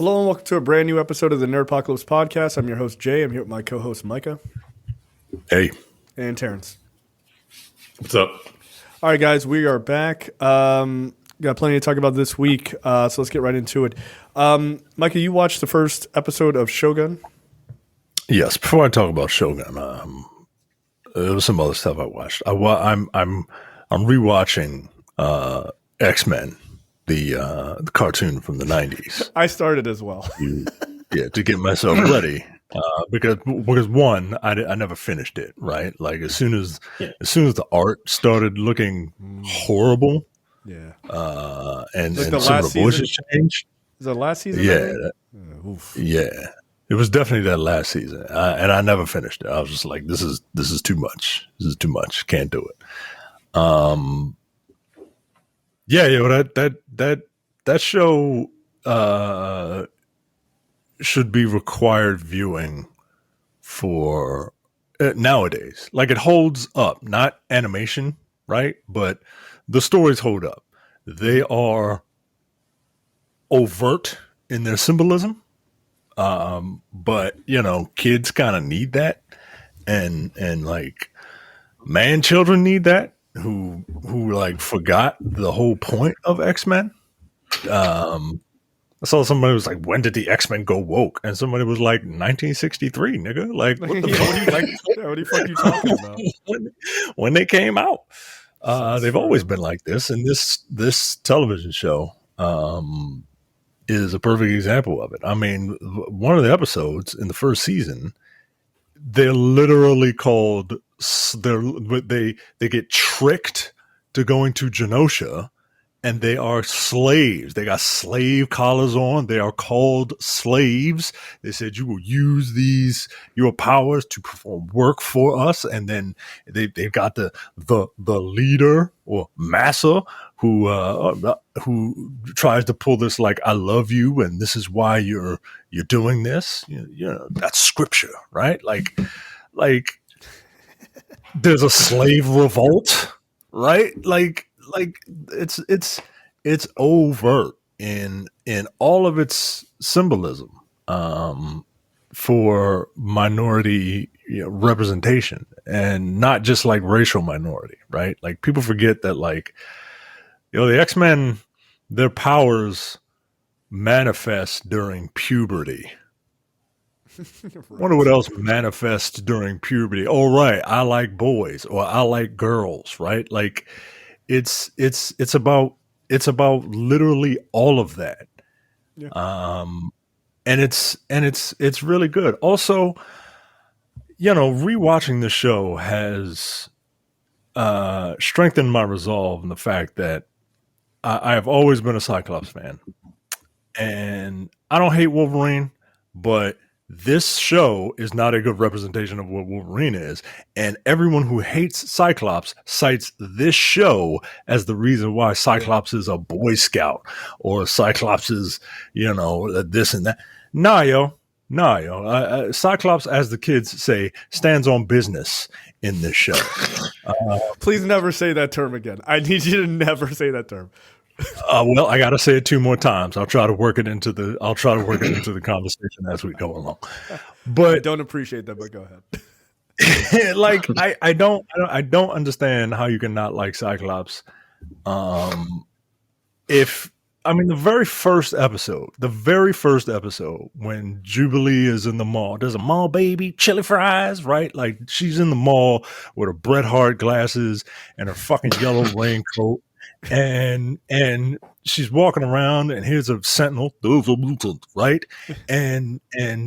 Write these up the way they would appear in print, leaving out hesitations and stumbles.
Hello and welcome to a brand new episode of the Nerdpocalypse Podcast. I'm your host, Jay. I'm here with my co-host, Micah. Hey. And Terrence. What's up? All right, guys, we are back. Got plenty to talk about this week, so let's get right into it. Micah, you watched the first episode of Shogun? Yes. Before I talk about Shogun, there was some other stuff I watched. I'm rewatching X-Men, the cartoon from the 90s. I started as well. To get myself ready. Because one, I never finished it, right? Like as soon as the art started looking horrible, and some of the voices changed. Is that last season? Yeah, it was definitely that last season, and I never finished it. I was just like, this is too much. This is too much. Can't do it. That show should be required viewing for nowadays. Like it holds up, not animation, right? But the stories hold up. They are overt in their symbolism, but kids kind of need that, and like children need that who like forgot the whole point of X-Men. I saw somebody was like, when did the X-Men go woke? And somebody was like, 1963, nigga. Like, what the fuck are you talking about? when they came out. They've always been like this. And this television show is a perfect example of it. I mean, one of the episodes in the first season, they're literally called, they get tricked to going to Genosha. And they are slaves. They got slave collars on. They are called slaves. They said you will use your powers to perform work for us. And then they've got the leader or massa who tries to pull this like, I love you and this is why you're doing this. That's scripture, right? Like there's a slave revolt, right? Like it's overt in all of its symbolism for minority representation, and not just like racial minority, right? Like people forget that like the X-Men, their powers manifest during puberty. Right. Wonder what else manifests during puberty. Oh, right, I like boys or I like girls, right? Like it's about literally all of that. Yeah. And it's really good. Also, rewatching the show has strengthened my resolve in the fact that I have always been a Cyclops fan, and I don't hate Wolverine, but this show is not a good representation of what Wolverine is. And everyone who hates Cyclops cites this show as the reason why Cyclops is a Boy Scout or Cyclops is, this and that. Nah, Cyclops, as the kids say, stands on business in this show. Please never say that term again. I need you to never say that term. Well, I got to say it 2 more times. I'll try to work it into the conversation as we go along. But I don't appreciate that, but go ahead. Like I don't understand how you can not like Cyclops. The very first episode when Jubilee is in the mall, there's a mall baby, chili fries, right? Like she's in the mall with her Bret Hart glasses and her fucking yellow raincoat. And she's walking around, and here's a sentinel, right? And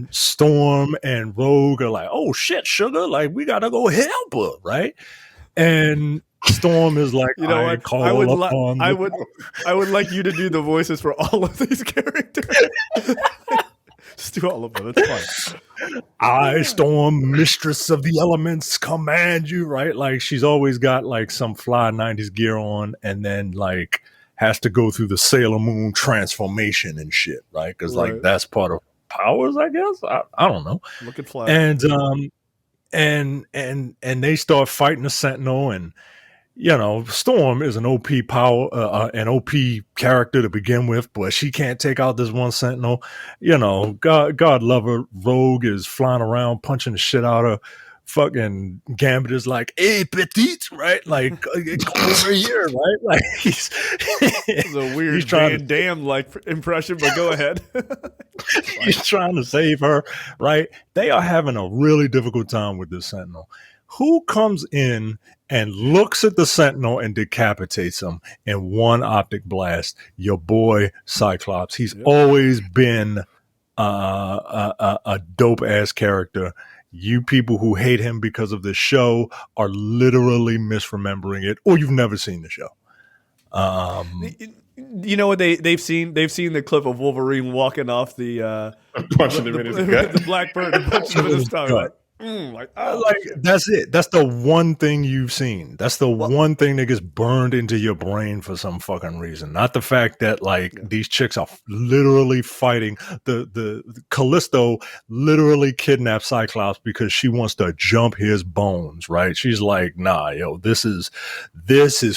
Storm and Rogue are like, "Oh shit, sugar! Like we gotta go help her, right?" And Storm is like, "You know what? I would like you to do the voices for all of these characters." Just do all of them. It's fine. I, Storm, mistress of the elements, command you, right? Like she's always got like some fly 90s gear on, and then like has to go through the Sailor Moon transformation and shit, right? Because like that's part of powers, I guess. I don't know. Looking flat. And they start fighting the Sentinel, and Storm is an OP power, an OP character to begin with, but she can't take out this one Sentinel. God love her. Rogue is flying around punching the shit out of fucking Gambit is like, hey, petite, right? Like, come over here, right? Like, it's a weird Van Damme like impression, but go ahead. He's trying to save her, right? They are having a really difficult time with this Sentinel. Who comes in and looks at the Sentinel and decapitates him in one optic blast? Your boy Cyclops. He's always been a dope ass character. You people who hate him because of the show are literally misremembering it, or you've never seen the show. You know what they've seen? They've seen the clip of Wolverine walking off the punching him in his gut. The Blackbird and punching him in his stomach. Like that's it. That's the one thing you've seen. That's the one thing that gets burned into your brain for some fucking reason. Not the fact that these chicks are literally fighting. The Callisto literally kidnapped Cyclops because she wants to jump his bones. Right? She's like, nah, yo, this is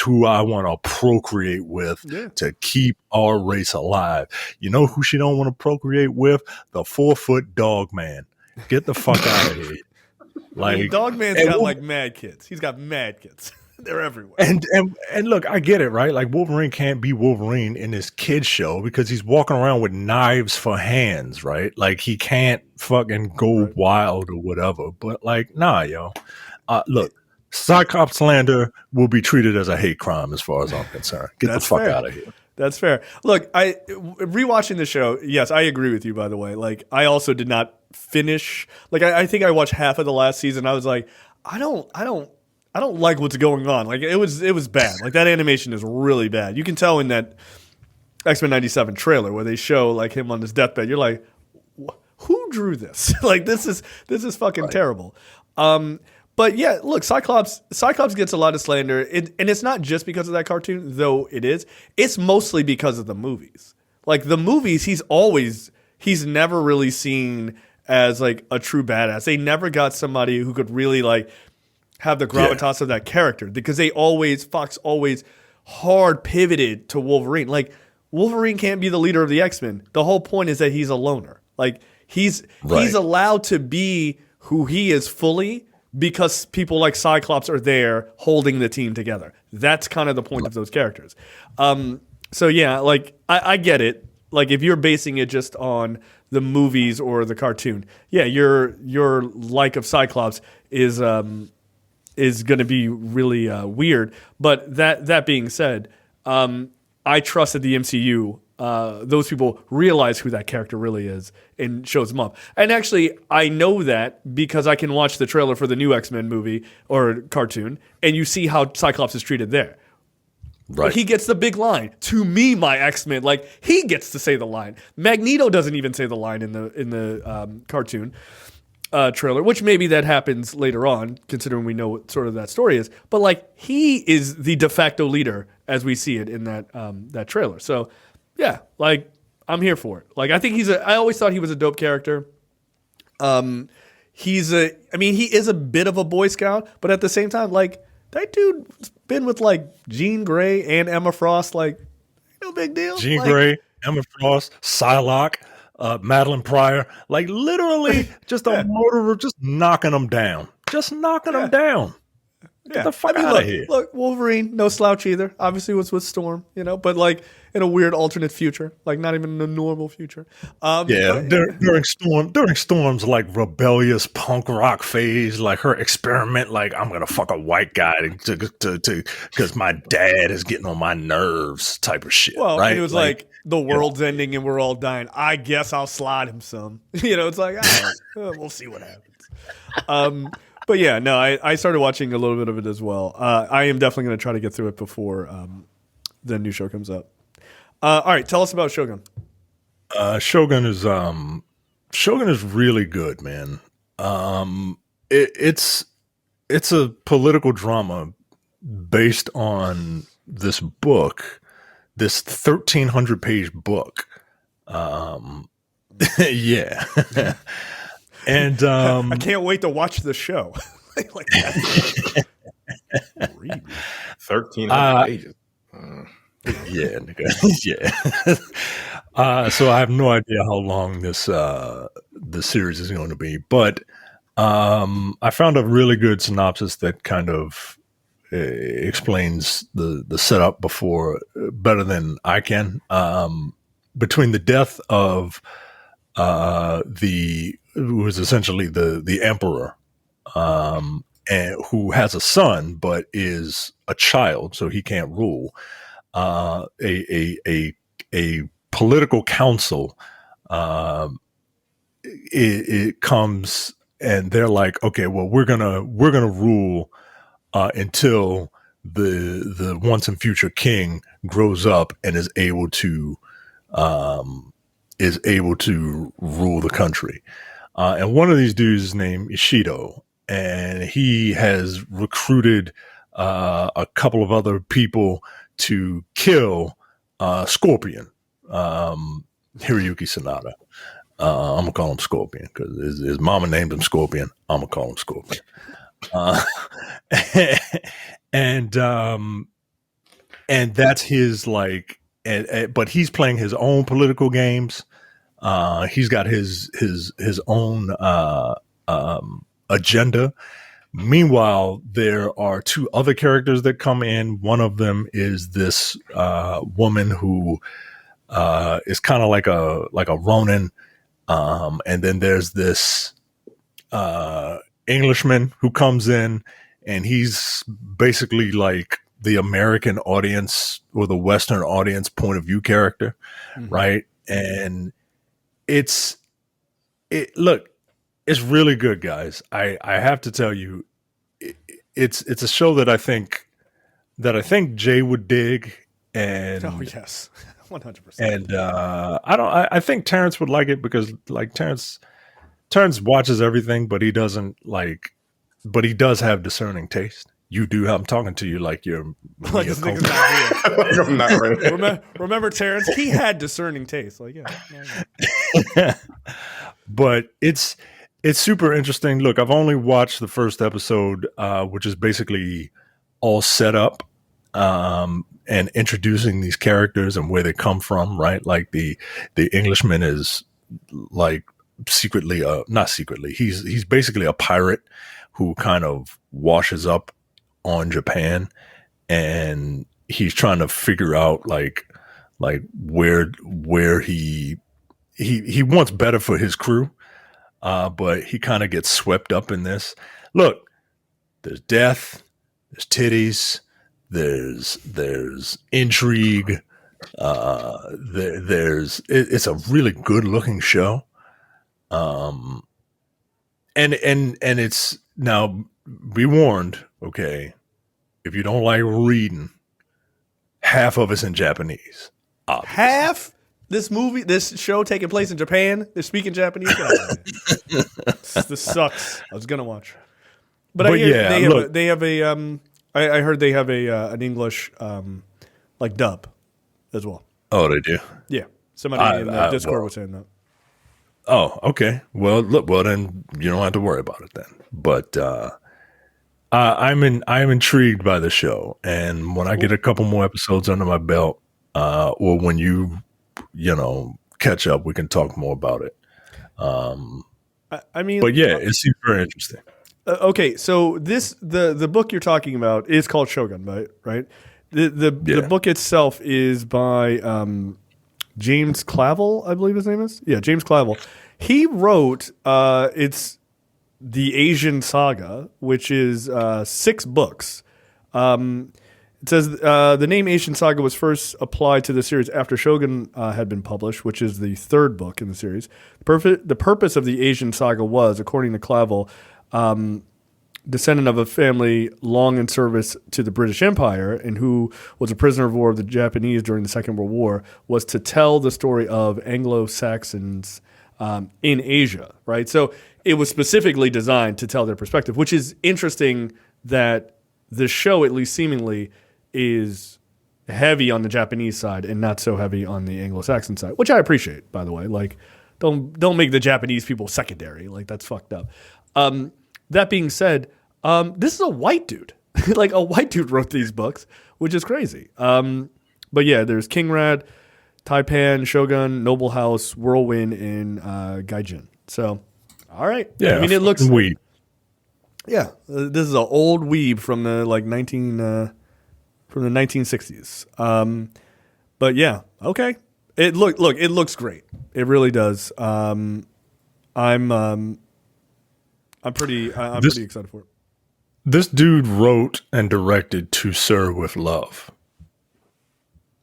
who I want to procreate with to keep our race alive. You know who she don't want to procreate with? The 4-foot dog man. Get the fuck out of here. Like, Dog Man's got like mad kids. He's got mad kids. They're everywhere. And look, I get it, right? Like, Wolverine can't be Wolverine in this kid show because he's walking around with knives for hands, right? Like, he can't fucking go wild or whatever. But like, nah, yo. Look, Cyclops slander will be treated as a hate crime as far as I'm concerned. Get the fuck out of here. That's fair. Look, rewatching the show, yes, I agree with you, by the way. Like, I also did not finish. Like, I think I watched half of the last season. I was like, I don't like what's going on. Like, it was bad. Like, that animation is really bad. You can tell in that X-Men 97 trailer where they show like him on his deathbed. You're like, who drew this? Like, this is fucking terrible. But yeah, look, Cyclops gets a lot of slander, and it's not just because of that cartoon, though it is. It's mostly because of the movies. Like, the movies, he's never really seen as like a true badass. They never got somebody who could really like have the gravitas of that character, because Fox always hard pivoted to Wolverine. Like, Wolverine can't be the leader of the X-Men. The whole point is that he's a loner. Like, he's allowed to be who he is fully, because people like Cyclops are there holding the team together. That's kind of the point of those characters. So yeah, like I get it. Like, if you're basing it just on the movies or the cartoon, yeah, your like of Cyclops is going to be really weird. But that being said, I trust that the MCU, those people realize who that character really is and shows them up. And actually, I know that because I can watch the trailer for the new X-Men movie or cartoon, and you see how Cyclops is treated there. Right. He gets the big line, "To me, my X-Men." Like, he gets to say the line. Magneto doesn't even say the line in the cartoon trailer, which maybe that happens later on, considering we know what sort of that story is. But like, he is the de facto leader as we see it in that trailer. So yeah, like, I'm here for it. Like, I think I always thought he was a dope character. He is a bit of a Boy Scout, but at the same time, like, that dude's been with like Jean Grey and Emma Frost. Like, no big deal. Jean Grey, Emma Frost, Psylocke, Madeline Pryor. Like, literally just a murderer, just knocking them down. Just knocking them down. Get the fuck out of here. Look, Wolverine, no slouch either. Obviously was with Storm, but like in a weird alternate future, like not even a normal future. During Storm's like rebellious punk rock phase, like her experiment, like, I'm gonna fuck a white guy to because my dad is getting on my nerves type of shit. Well, right? And it was like the world's ending and we're all dying. I guess I'll slide him some. It's like, we'll see what happens. But yeah, no, I started watching a little bit of it as well. I am definitely going to try to get through it before the new show comes up. All right, tell us about Shogun. Shogun is really good, man. It's a political drama based on this book, this 1,300-page book. Yeah. And I can't wait to watch the show. 1,300 pages. Yeah, nigga. Yeah. So I have no idea how long this the series is going to be, but I found a really good synopsis that kind of explains the setup before better than I can. Between the death of who was essentially the emperor, and who has a son but is a child, so he can't rule. A political council, it comes and they're like, okay, well, we're gonna rule until the once and future king grows up and is able to rule the country. And one of these dudes is named Ishido, and he has recruited a couple of other people to kill Scorpion, Hiroyuki Sanada. I'm gonna call him Scorpion because his mama named him Scorpion. I'm gonna call him Scorpion. And that's his like, but he's playing his own political games. He's got his own agenda. Meanwhile, there are two other characters that come in. One of them is this woman who is kind of like a Ronin, and then there's this Englishman who comes in, and he's basically like the American audience or the Western audience point of view character, right? And look, it's really good, guys. I have to tell you, it's a show that I think Jay would dig, and oh yes, 100%. And I think Terrence would like it because like Terrence watches everything, but he doesn't like, but he does have discerning taste. You do. I'm talking to you like you're like this nigga's not here. I'm not right. Remember Terrence? He had discerning taste. Like yeah. But it's super interesting. Look, I've only watched the first episode, which is basically all set up and introducing these characters and where they come from, right? Like the Englishman is like secretly, not secretly, he's basically a pirate who kind of washes up on Japan, and he's trying to figure out like where he wants better for his crew. But he kind of gets swept up in this. Look, there's death, there's titties, there's intrigue. It's a really good looking show. And it's now, be warned, okay, if you don't like reading, half of it's in Japanese. Obviously. Half? This show taking place in Japan, they're speaking Japanese. This sucks. I was gonna watch, but I hear they have a. I heard they have an English like dub as well. Oh, they do. Yeah, somebody in the Discord was saying that. Oh, okay. Well, look. Well, then you don't have to worry about it then. But I'm intrigued by the show, and when I get a couple more episodes under my belt, or when you catch up, we can talk more about it. I mean, but yeah, it seems very interesting. Okay, so the book you're talking about is called Shogun, right? The book itself is by James Clavell, I believe his name is. Yeah, James Clavell. He wrote it's the Asian Saga, which is 6 books. It says the name Asian Saga was first applied to the series after Shogun had been published, which is the 3rd book in the series. The purpose of the Asian Saga was, according to Clavel, descendant of a family long in service to the British Empire and who was a prisoner of war of the Japanese during the Second World War, was to tell the story of Anglo-Saxons in Asia, right? So it was specifically designed to tell their perspective, which is interesting that the show, at least seemingly, is heavy on the Japanese side and not so heavy on the Anglo-Saxon side, which I appreciate, by the way. Like, don't make the Japanese people secondary. Like, that's fucked up. That being said, this is a white dude. like a white dude wrote these books, which is crazy. But yeah, there's King Rat, Taipan, Shogun, Noble House, Whirlwind, and Gaijin. So, all right. Yeah, I mean, it looks weeb. Yeah, this is an old weeb from the from the 1960s. But yeah, okay. It looks great. It really does. I'm pretty excited for it. This dude wrote and directed To Sir with Love.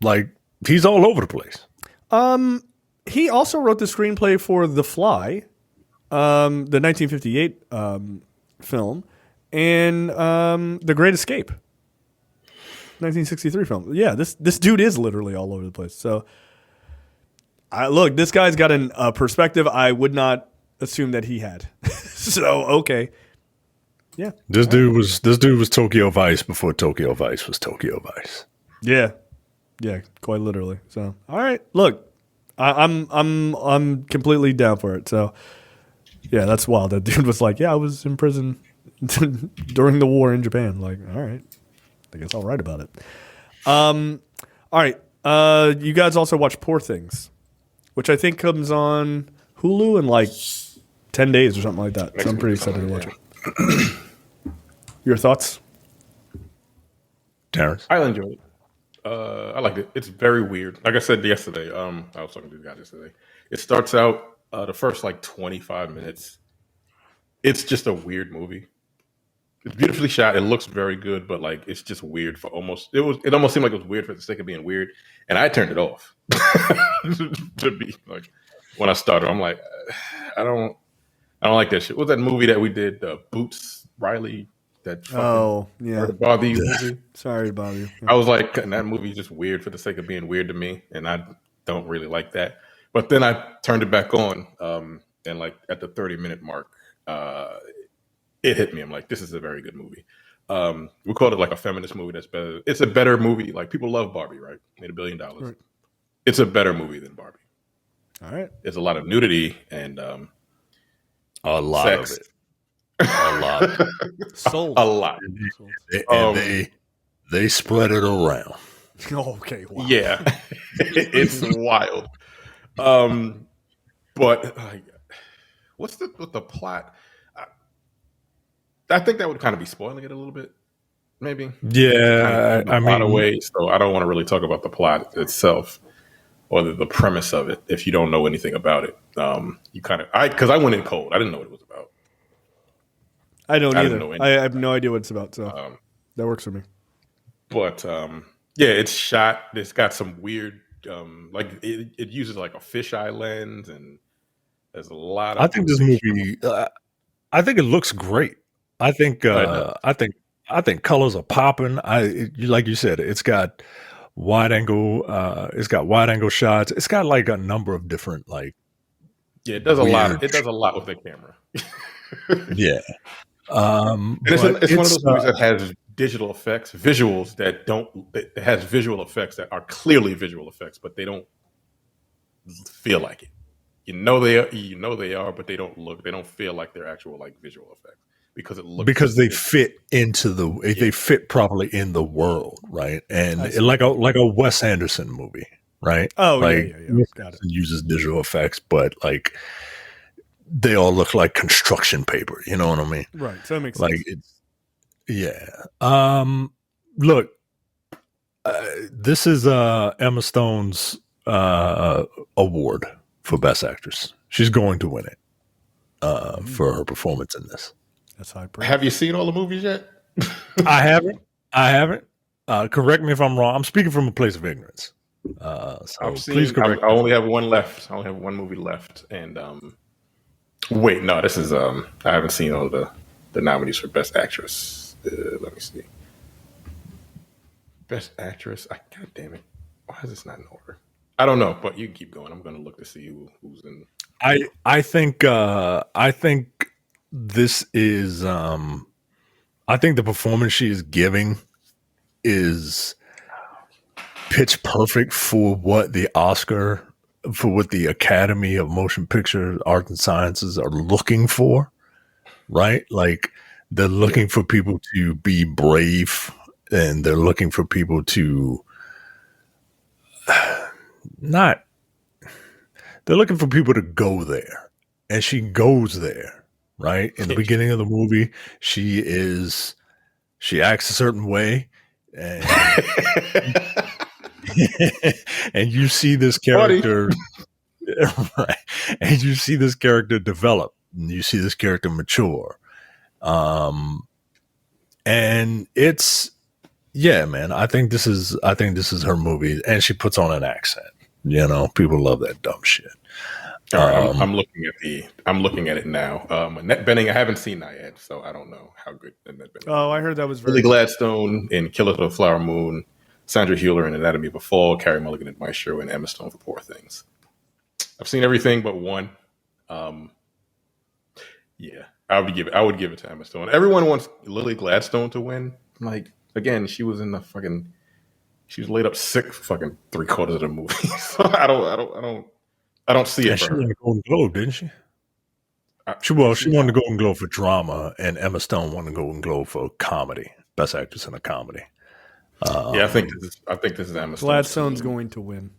Like, he's all over the place. He also wrote the screenplay for The Fly, the 1958 film, and The Great Escape, 1963 film. Yeah, this dude is literally all over the place. So, look, this guy's got a perspective I would not assume that he had. So, okay. Yeah. This dude was Tokyo Vice before Tokyo Vice was Tokyo Vice. Yeah. Yeah, quite literally. So, all right. Look, I'm completely down for it. So, yeah, that's wild. That dude was like, "Yeah, I was in prison during the war in Japan." Like, all right. I guess I'll write about it. All right. You guys also watch Poor Things, which I think comes on Hulu in like 10 days or something like that. So I'm pretty excited to watch it. Your thoughts? Terrence? I enjoyed it. I liked it. It's very weird. Like I said yesterday, I was talking to the guy yesterday. It starts out the first like 25 minutes. It's just a weird movie. It's beautifully shot. It looks very good, but like it's just weird for almost. It almost seemed like it was weird for the sake of being weird, and I turned it off. To be like, when I started, I'm like, I don't like that shit. What was that movie that we did? Boots Riley. That yeah. To bother you movie. Sorry to bother you. I was like, and that movie is just weird for the sake of being weird to me, and I don't really like that. But then I turned it back on, and like at the 30-minute mark, it hit me. I'm like, this is a very good movie. We called it like a feminist movie that's better. It's a better movie. Like people love Barbie, right? Made $1 billion. Right. It's a better movie than Barbie. All right. There's a lot of nudity and a lot sex. of it. A lot. Sold. A lot. And they spread it around. Okay. Wow. Yeah. It's wild. But what's the plot? I think that would kind of be spoiling it a little bit, maybe. Yeah, in a lot of ways. So I don't want to really talk about the plot itself or the premise of it if you don't know anything about it. You kind of because I went in cold. I didn't know what it was about. I don't either. I have no idea what it's about, so that works for me. But yeah, it's shot. It's got some weird, like it uses like a fisheye lens, and there's a lot of. I think this movie. I think it looks great. I think colors are popping. Like you said, it's got wide angle. It's got wide angle shots. It's got like a number of different like. Yeah, it does a lot. It does a lot with the camera. Yeah. It's one of those movies that has digital effects, visuals that don't. It has visual effects that are clearly visual effects, but they don't feel like it. You know they are, but they don't look. They don't feel like they're actual like visual effects because it looks they fit into they fit properly in the world, right? And like a Wes Anderson movie, right? Oh, like, yeah. Got it. Uses digital effects, but like. They all look like construction paper. You know what I mean? Right. So that makes like sense. Yeah. Look, this is Emma Stone's award for Best Actress. She's going to win it for her performance in this. That's high praise. Have you seen all the movies yet? I haven't. Correct me if I'm wrong. I'm speaking from a place of ignorance. So please correct. I only have one left. I only have one movie left, and wait, no, this is I haven't seen all the nominees for Best Actress. Let me see. Best Actress. God damn it! Why is this not in order? I don't know, but you keep going. I'm going to look to see who's in. I think this is. I think the performance she is giving is pitch perfect for what the Academy of Motion Picture Arts and Sciences are looking for, right? Like They're looking for people to be brave, and they're looking for people to not. They're looking for people to go there, and she goes there. Right in the beginning of the movie, she acts a certain way, and and you see this character, right? And you see this character develop, and you see this character mature. And it's, yeah, man, I think this is her movie, and she puts on an accent. You know, people love that dumb shit. All right, I'm looking at it now. Annette Bening, I haven't seen that yet, so I don't know how good Annette Bening. Oh, I heard that was very Lily Gladstone in Killers of the Flower Moon, Sandra Hüller in Anatomy of a Fall, Carey Mulligan in Maestro, and Emma Stone for Poor Things. I've seen everything but one. Yeah, I would give it to Emma Stone. Everyone wants Lily Gladstone to win. Like, again, she was laid up sick for fucking 3/4 of the movie. So I don't see it. She won the Golden Globe, didn't she? She won the Golden Globe for drama, and Emma Stone won the Golden Globe for comedy, best actress in a comedy. Yeah, I think this is Emma Stone. Gladstone's going to win.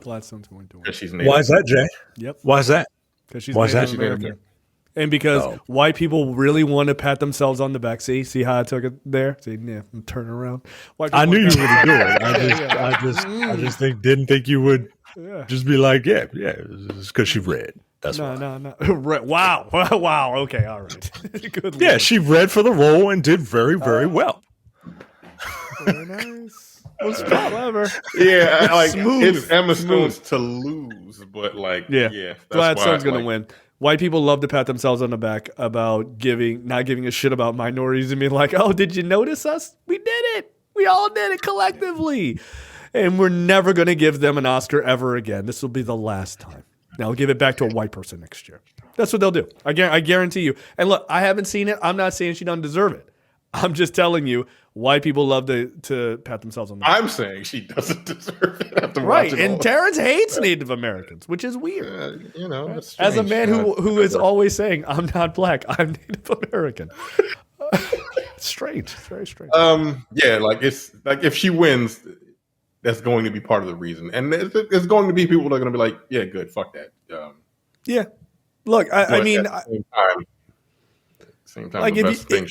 Gladstone's going to win. Why is that, Jay? Yep. Why is that? Because she's Native American. And because white people really want to pat themselves on the back. See how I took it there? See, yeah, I'm turning around. I knew you would do it. I just didn't think you would just be like, yeah, it's because she read. That's no. Wow. Okay, all right. Good. Yeah, she read for the role and did very, very well. Very nice. Was clever. Yeah, like smooth. It's Emma Stone's to lose, but like, yeah, Gladstone's gonna win. White people love to pat themselves on the back about not giving a shit about minorities and being like, "Oh, did you notice us? We did it. We all did it collectively." And we're never going to give them an Oscar ever again. This will be the last time. Now we'll give it back to a white person next year. That's what they'll do. I guarantee you. And look, I haven't seen it. I'm not saying she doesn't deserve it. I'm just telling you, white people love to pat themselves on the back. I'm saying she doesn't deserve it. Right. And Terrence hates Native Americans, which is weird. As a man who is always saying, I'm not black, I'm Native American. It's strange. It's very strange. Yeah, like it's like if she wins, that's going to be part of the reason. And there's going to be people that are going to be like, yeah, good, fuck that. Yeah. Look, I mean, at the same time, like the best thing.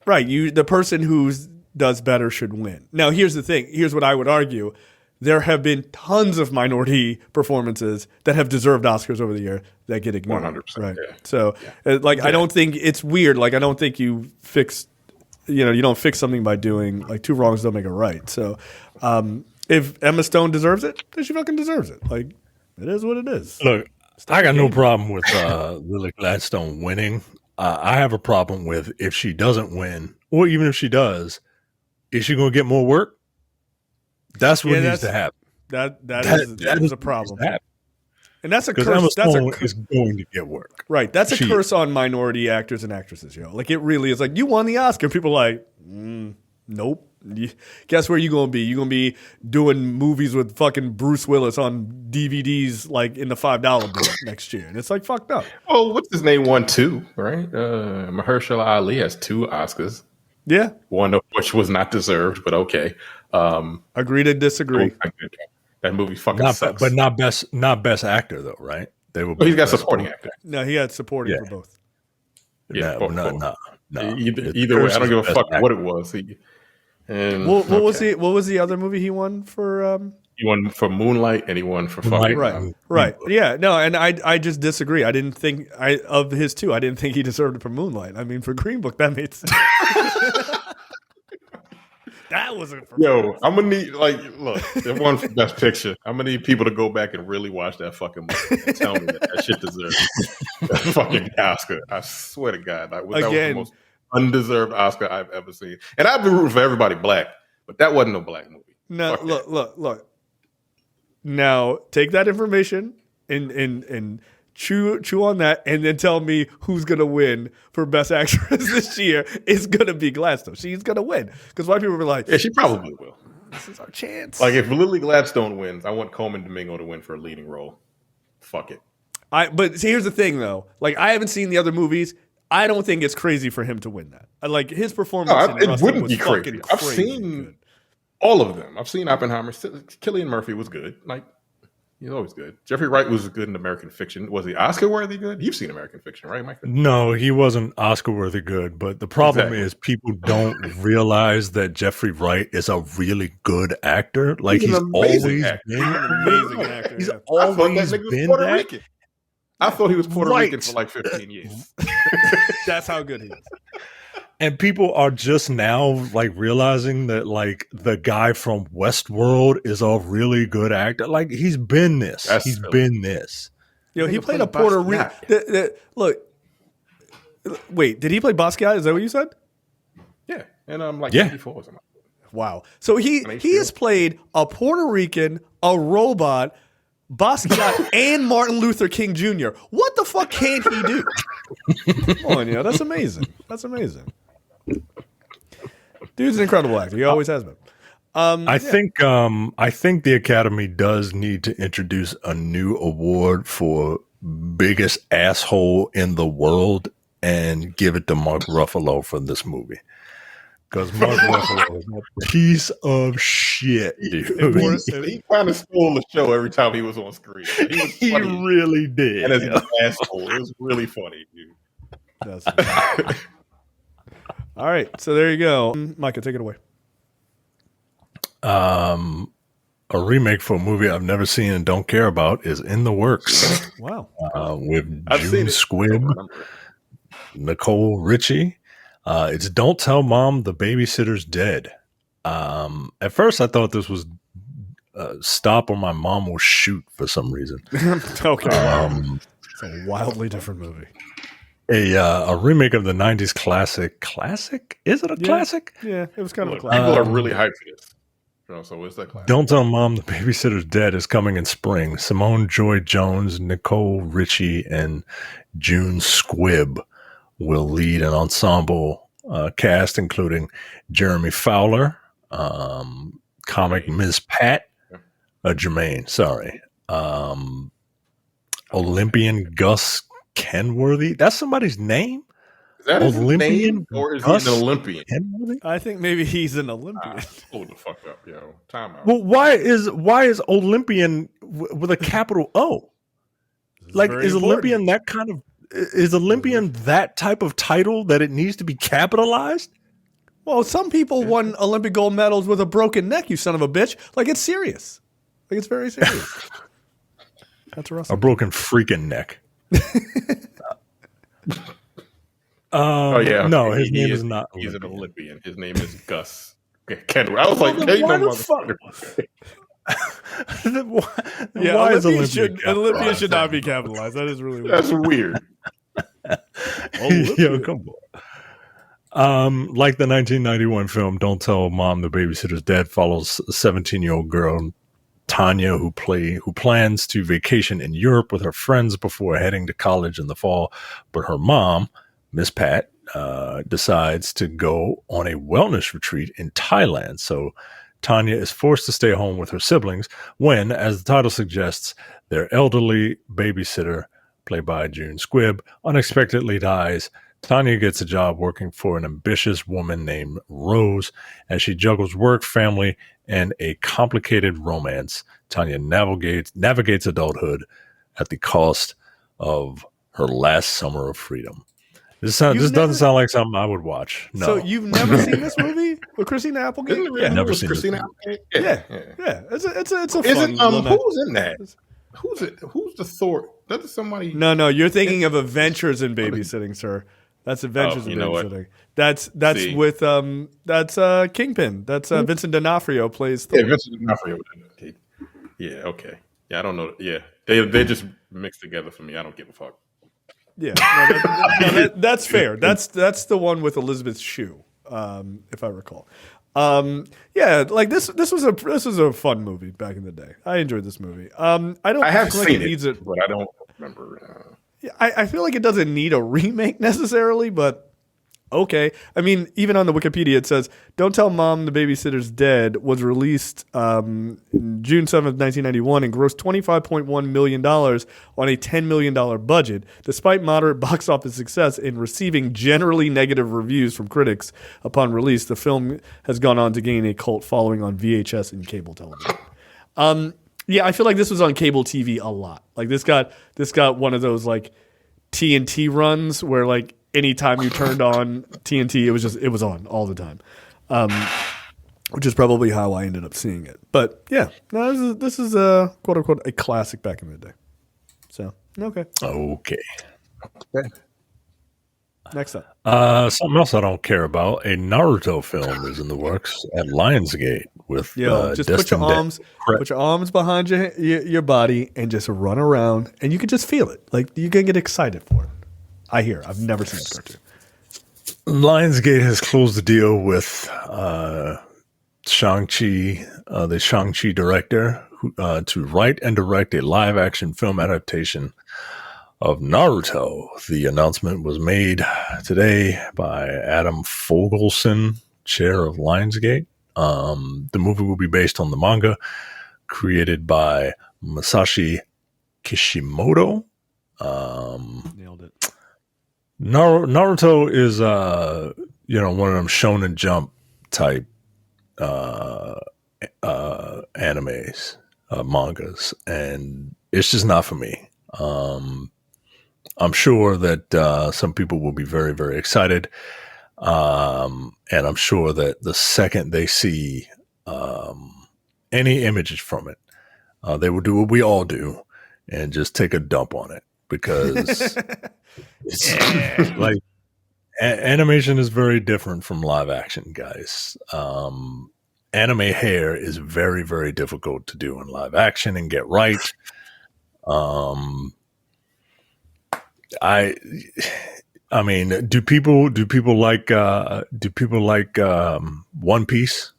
Right. The person who does better should win. Now, here's the thing. Here's what I would argue. There have been tons of minority performances that have deserved Oscars over the year that get ignored. 100%. Right. Yeah. So, I don't think it's weird. Like, I don't think you don't fix something by doing, like, two wrongs don't make a right. So, if Emma Stone deserves it, then she fucking deserves it. Like, it is what it is. Look, I got no problem with Lily Gladstone winning. I have a problem with if she doesn't win, or even if she does, is she going to get more work? That's what needs to happen. That is a problem. And that's a curse. Emma Stone is going to get work. Right. That's a curse on minority actors and actresses, yo. Like, it really is. Like, you won the Oscar. People are like, nope. Guess where you going to be? You're going to be doing movies with fucking Bruce Willis on DVDs, like, in the $5 bill next year. And it's, like, fucked up. Well, what's his name won 2, right? Mahershala Ali has 2 Oscars. Yeah. One of which was not deserved, but okay. Agree to disagree. That movie fucking sucks. But not best actor, though, right? He's got supporting actor. No, he had supporting for both. Yeah, no. Either way, I don't give a fuck what it was. What was the other movie he won for? He won for Moonlight, and he won for fucking right. Yeah, no, and I just disagree. I didn't think of his 2. I didn't think he deserved it for Moonlight. I mean, for Green Book, that made sense. That wasn't for Yo, I'm gonna need look, it won for Best Picture. I'm gonna need people to go back and really watch that fucking movie and tell me that shit deserves that fucking Oscar. I swear to God, that was the most undeserved Oscar I've ever seen. And I've been rooting for everybody black, but that wasn't no black movie. No, look. Now take that information and chew on that, and then tell me who's gonna win for Best Actress this year. It's gonna be Gladstone. She's gonna win because white people were like, yeah, she probably will. This is our chance. Like, if Lily Gladstone wins, I want Coleman Domingo to win for a leading role. Fuck it. But here's the thing, though. Like, I haven't seen the other movies. I don't think it's crazy for him to win that. Like his performance, it Rustin wouldn't was be crazy. fucking I've crazy seen good. all of them. I've seen Oppenheimer. Cillian Murphy was good. Like he's always good. Jeffrey Wright was good in American Fiction. Was he Oscar worthy good? You've seen American Fiction, right, Mike? No, he wasn't Oscar worthy good. But the problem is people don't realize that Jeffrey Wright is a really good actor. Like he's always been an amazing actor. He's Yeah. always been Puerto that. Rican. I thought he was Puerto Right. Rican for like 15 years. That's how good he is. And people are just now like realizing that like the guy from Westworld is a really good actor. Like he's been this. He's been this. You know, he played a Puerto Rican. Look, wait, did he play Basquiat? Is that what you said? Yeah, and I'm like 94 or something. Wow. So he has played a Puerto Rican, a robot, Basquiat, and Martin Luther King Jr. What the fuck can't he do? Come on, that's amazing. That's amazing. Dude's an incredible actor. He always has been. I think the Academy does need to introduce a new award for biggest asshole in the world and give it to Mark Ruffalo for this movie. Because Mark Ruffalo is a piece of shit, dude. He kind of stole the show every time he was on screen. He really did. And as an asshole, it was really funny, dude. That's all right, so there you go. Micah, take it away. A remake for a movie I've never seen and don't care about is in the works. Wow. With June Squibb, Nicole Richie. It's Don't Tell Mom the Babysitter's Dead. At first I thought this was Stop or My Mom Will Shoot for some reason. Okay. It's a wildly different movie. A remake of the 90s classic. Classic? Is it a classic? Yeah, it was kind of a classic. People are really hyped for this. So it's that classic. Don't Tell Mom the Babysitter's Dead is coming in spring. Simone Joy-Jones, Nicole Richie, and June Squibb will lead an ensemble cast, including Jeremy Fowler, comic Ms. Pat, Jermaine, sorry, Olympian Gus Kenworthy. That's somebody's name? Is that his name, or is he an Olympian? Kenworthy? I think maybe he's an Olympian. Hold the fuck up, yo. Time out. Well, why is Olympian with a capital O? Like, is Olympian that kind of? Is Olympian that type of title that it needs to be capitalized? Well, some people won Olympic gold medals with a broken neck, you son of a bitch. Like, it's serious. Like, it's very serious. That's Russell. A broken freaking neck. Yeah. No, his name is not. He's Olympian. an Olympian. His name is Gus Kendall. I was like, hey, why no the fuck? Yeah, Why is Olympia should not be capitalized. That is really weird. That's weird. Yo, come on. Like the 1991 film Don't Tell Mom the Babysitter's Dead follows a 17-year-old girl, Tanya, who plans to vacation in Europe with her friends before heading to college in the fall. But her mom, Miss Pat, decides to go on a wellness retreat in Thailand. So Tanya is forced to stay home with her siblings when, as the title suggests, their elderly babysitter, played by June Squibb, unexpectedly dies. Tanya gets a job working for an ambitious woman named Rose. As she juggles work, family, and a complicated romance, Tanya navigates adulthood at the cost of her last summer of freedom. This doesn't sound like something I would watch. No. So you've never seen this movie with Christina Applegate? Yeah, never seen Christina Applegate. Yeah. It's a fun. Who's in that? Who's it? Who's the Thor? That's somebody. No, you're thinking of Adventures in Babysitting, sir. That's Adventures in Babysitting. That's with that's Kingpin. That's Vincent D'Onofrio plays Thor. Yeah, Vincent D'Onofrio. Yeah, okay. Yeah, I don't know. Yeah, they just mixed together for me. I don't give a fuck. Yeah, that's fair. That's the one with Elizabeth Shue, if I recall. Yeah, like this was a fun movie back in the day. I enjoyed this movie. I have seen it, but I don't remember. I feel like it doesn't need a remake necessarily, but okay. I mean, even on the Wikipedia, it says, Don't Tell Mom the Babysitter's Dead was released June 7th, 1991 and grossed $25.1 million on a $10 million budget, despite moderate box office success and receiving generally negative reviews from critics upon release. The film has gone on to gain a cult following on VHS and cable television. Yeah, I feel like this was on cable TV a lot. Like this got one of those like TNT runs where like anytime you turned on TNT, it was on all the time, which is probably how I ended up seeing it. But yeah, no, this is a quote unquote a classic back in the day. So okay. Next up, something else I don't care about. A Naruto film is in the works at Lionsgate with just put your arms behind your body and just run around, and you can just feel it. Like you can get excited for it. I've never seen this cartoon. Lionsgate has closed the deal with Shang-Chi, the Shang-Chi director, to write and direct a live-action film adaptation of Naruto. The announcement was made today by Adam Fogelson, chair of Lionsgate. The movie will be based on the manga created by Masashi Kishimoto. Nailed it. Naruto is one of them Shonen Jump type animes, mangas, and it's just not for me. I'm sure that some people will be very, very excited, and I'm sure that the second they see any images from it, they will do what we all do and just take a dump on it, because it's like animation is very different from live action, guys. Anime hair is very, very difficult to do in live action and get right. I mean, do people like One Piece?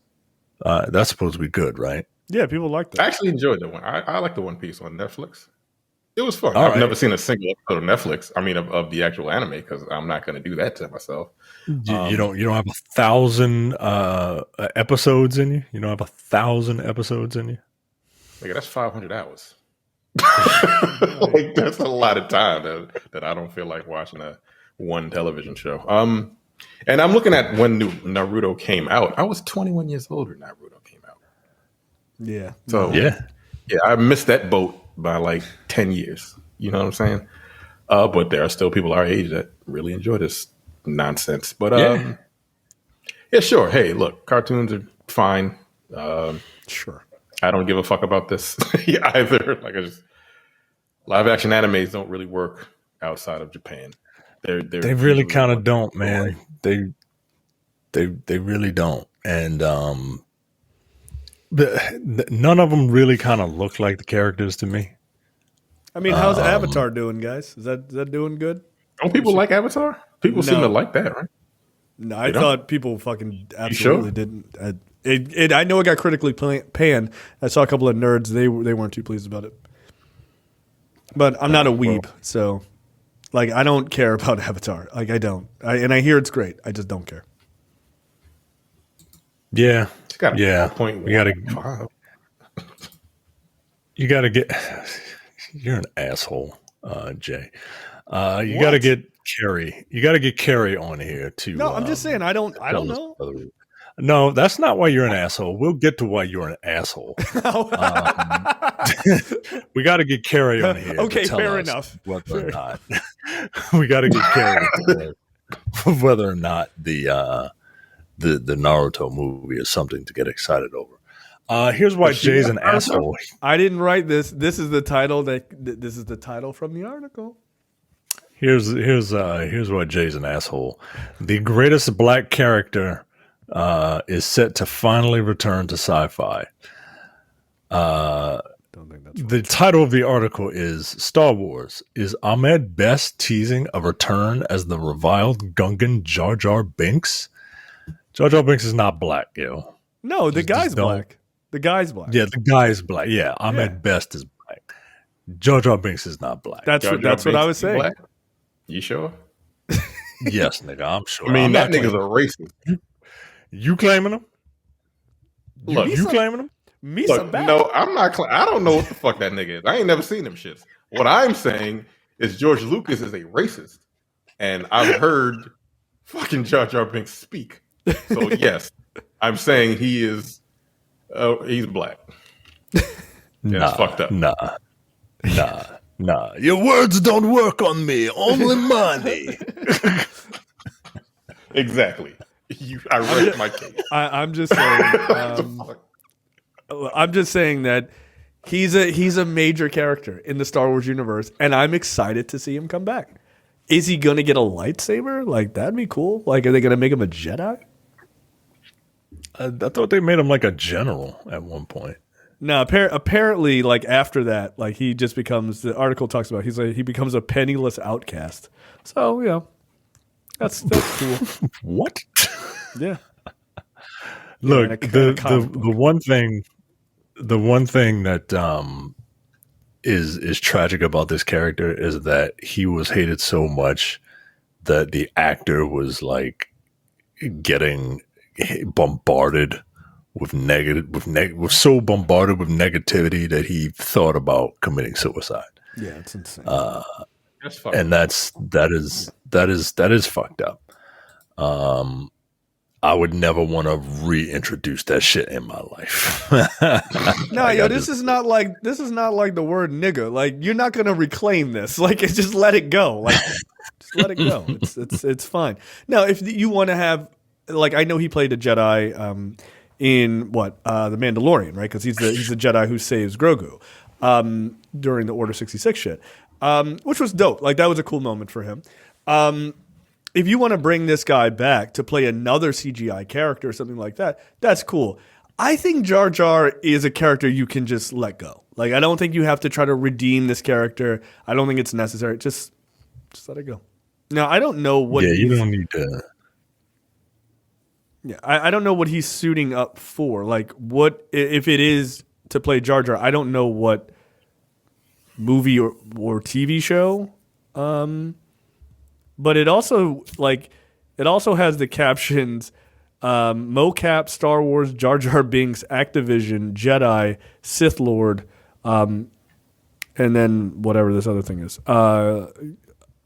That's supposed to be good, right? Yeah, people like that. I actually enjoyed that one. I like the One Piece on Netflix. It was fun. All I've right. never seen a single episode of Netflix. I mean, of the actual anime, because I'm not going to do that to myself. You don't have 1,000 episodes in you. You don't have 1,000 episodes in you. Like, that's 500 hours. Like, that's a lot of time that I don't feel like watching one television show. And I'm looking at when new Naruto came out. I was 21 years old when Naruto came out. Yeah. So yeah, I missed that boat by like 10 years. You know what I'm saying? But there are still people our age that really enjoy this nonsense. But yeah, sure. Hey, look, cartoons are fine. Sure. I don't give a fuck about this either. Like, live action animes don't really work outside of Japan. They really kind of don't, man. They really don't, and none of them really kind of look like the characters to me. I mean, how's Avatar doing, guys? Is that doing good? Don't people like Avatar? People seem to like that, right? No, I thought people fucking absolutely didn't. I know it got critically panned. I saw a couple of nerds; they weren't too pleased about it. But I'm not a weeb, so like I don't care about Avatar. Like I don't, and I hear it's great. I just don't care. Yeah, Point. You got to get. You're an asshole, Jay. You got to get Carrie. You got to get Carrie on here too. No, I'm just saying. I don't know. No, that's not why you're an asshole. We'll get to why you're an asshole. We got to get Carrie on here. Okay, fair enough. Whether or not we got to get Carrie whether or not the Naruto movie is something to get excited over. Here's why Jay's an asshole. I didn't write this. This is the title this is the title from the article. Here's why Jay's an asshole. The greatest black character is set to finally return to sci-fi. Don't think that's right. The title of the article is Star Wars. Is Ahmed Best teasing a return as the reviled Gungan Jar Jar Binks? Jar Jar Binks is not black, yo. No, the guy's black. The guy's black. Yeah, the guy's black. Yeah, Ahmed Best is black. Jar Jar Binks is not black. That's what I was saying. Black? You sure? Yes, nigga, I'm sure. I mean, I'm that not nigga's a racist. You claiming him? Look, You claiming him? Misa back. no, I'm not. I don't know what the fuck that nigga is. I ain't never seen them shits. What I'm saying is George Lucas is a racist, and I've heard fucking Jar Jar Binks speak. So yes, I'm saying he is. He's black. Yeah, it's fucked up. Nah. Your words don't work on me. Only money. Exactly. I read my case. I'm just saying. I'm just saying that he's a major character in the Star Wars universe, and I'm excited to see him come back. Is he gonna get a lightsaber? Like, that'd be cool. Like, are they gonna make him a Jedi? I thought they made him like a general at one point. No, apparently, like after that, like he just becomes. The article talks about he becomes a penniless outcast. So that's cool. What? Yeah. Look, the one thing that is tragic about this character is that he was hated so much that the actor was like getting bombarded with so bombarded with negativity that he thought about committing suicide. Yeah, it's insane. That's fucked And up. that is fucked up. I would never want to reintroduce that shit in my life. No, this is not like the word nigga. Like, you're not gonna reclaim this. Like, just let it go. Like, just let it go. It's fine. Now, if you want to have, like, I know he played a Jedi in the Mandalorian, right? Because he's the Jedi who saves Grogu during the Order 66 shit, which was dope. Like, that was a cool moment for him. If you want to bring this guy back to play another CGI character or something like that, that's cool. I think Jar Jar is a character you can just let go. Like, I don't think you have to try to redeem this character. I don't think it's necessary. Just let it go. Now, I don't know what. Yeah, you don't need to. Yeah, I don't know what he's suiting up for. Like, what if it is to play Jar Jar? I don't know what movie or TV show. But it also has the captions mocap Star Wars Jar Jar Binks Activision Jedi Sith Lord and then whatever this other thing is.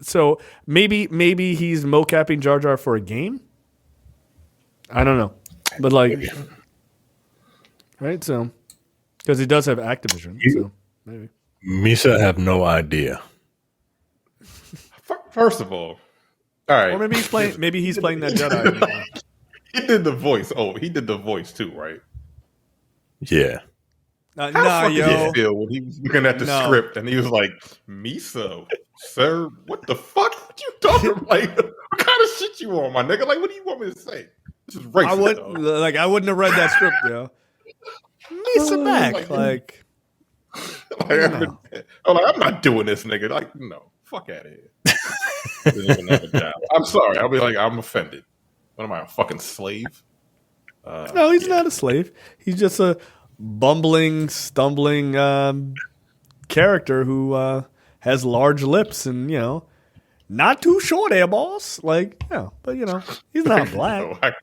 So maybe he's mocapping Jar Jar for a game? I don't know. But like right, so because he does have Activision, so maybe. Misa have no idea. First of all right. Or maybe he's playing that Jedi. He did the voice. Oh, he did the voice too, right? Yeah. How did he feel when he was looking at the script and he was like, "Miso, sir, what the fuck? What you talking about? Like, what kind of shit you on, my nigga? Like, what do you want me to say? This is racist." I wouldn't have read that script, yo. Misa back, I'm not doing this, nigga. Like, no, fuck out of here. I'm sorry. I'll be like, I'm offended. What am I, a fucking slave? No, he's not a slave. He's just a bumbling, stumbling character who has large lips and, not too short there, boss. Like, but, he's not black.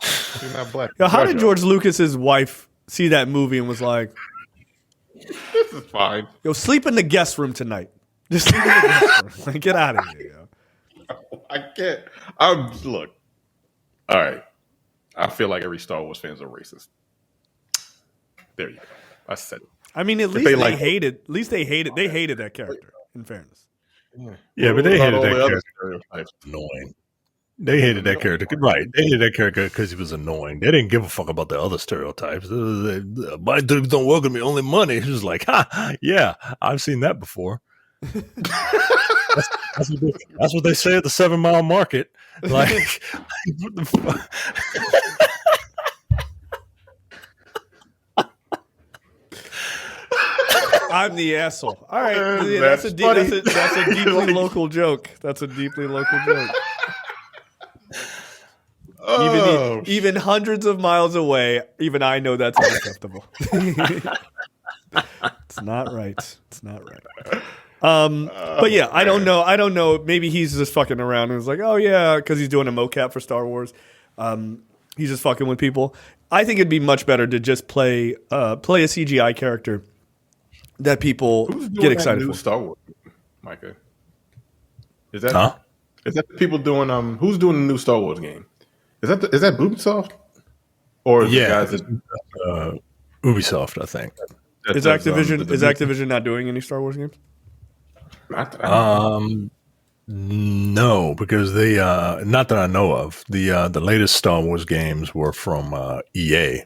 He's not black. Yo, how did George Lucas's wife see that movie and was like, this is fine. Yo, sleep in the guest room tonight. Just sleep in the guest room. Like, get out of here, yo. I can't. Look. All right. I feel like every Star Wars fan is a racist. There you go. I said it. I mean, at least they hated that character, in fairness. Yeah, but they hated that character. Annoying. They hated that character. Right. They hated that character because he was annoying. They didn't give a fuck about the other stereotypes. My dudes don't work with me, only money. He was like, yeah, I've seen that before. That's what they say at the 7 Mile Market. Like, what the fuck? I'm the asshole. All right, that's a deeply local joke. That's a deeply local joke. Even hundreds of miles away, even I know that's unacceptable. It's not right. It's not right. But yeah, I don't know. I don't know. Maybe he's just fucking around and was like, oh yeah, because he's doing a mocap for Star Wars. He's just fucking with people. I think it'd be much better to just play a CGI character that people get excited new for. Star Wars, Micah. Is that the people doing who's doing the new Star Wars game? Is that Ubisoft? Or is the guys that Ubisoft, I think. Is Activision not doing any Star Wars games? No, because they not that I know of. The latest Star Wars games were from EA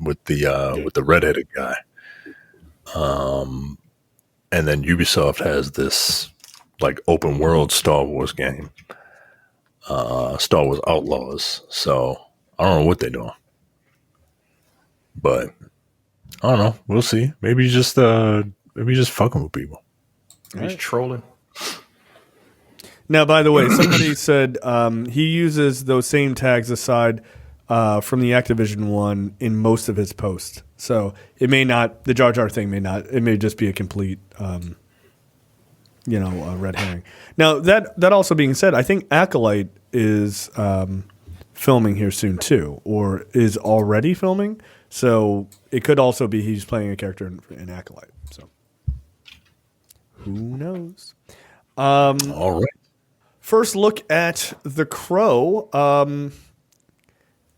with the redheaded guy. And then Ubisoft has this like open world Star Wars game, Star Wars Outlaws. So I don't know what they're doing, but I don't know. We'll see. Maybe just fucking with people. He's trolling. Now, by the way, somebody said he uses those same tags aside from the Activision one in most of his posts. So it may not, the Jar Jar thing may not, it may just be a complete, red herring. Now, that also being said, I think Acolyte is filming here soon too, or is already filming. So it could also be he's playing a character in Acolyte. So who knows? All right. First look at The Crow.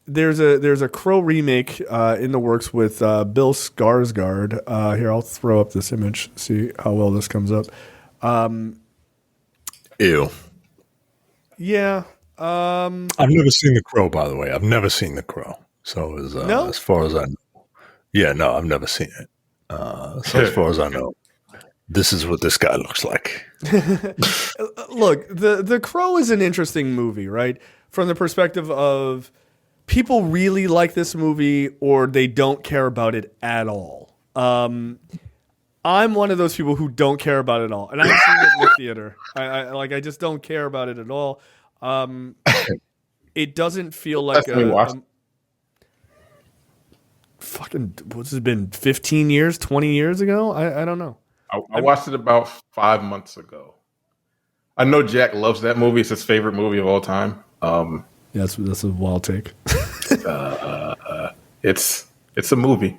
There's a Crow remake in the works with Bill Skarsgård. Here, I'll throw up this image, see how well this comes up. Ew. Yeah. I've never seen The Crow, by the way. I've never seen The Crow. So as far as I know. Yeah, no, I've never seen it. So as far as I know, this is what this guy looks like. Look, the Crow is an interesting movie, right? From the perspective of people really like this movie or they don't care about it at all. I'm one of those people who don't care about it at all, and I've seen it in the theater. I just don't care about it at all. It doesn't feel like fucking what's it been 15 years, 20 years ago? I don't know. I watched it about 5 months ago. I know Jack loves that movie. It's his favorite movie of all time. That's a wild take. It's a movie.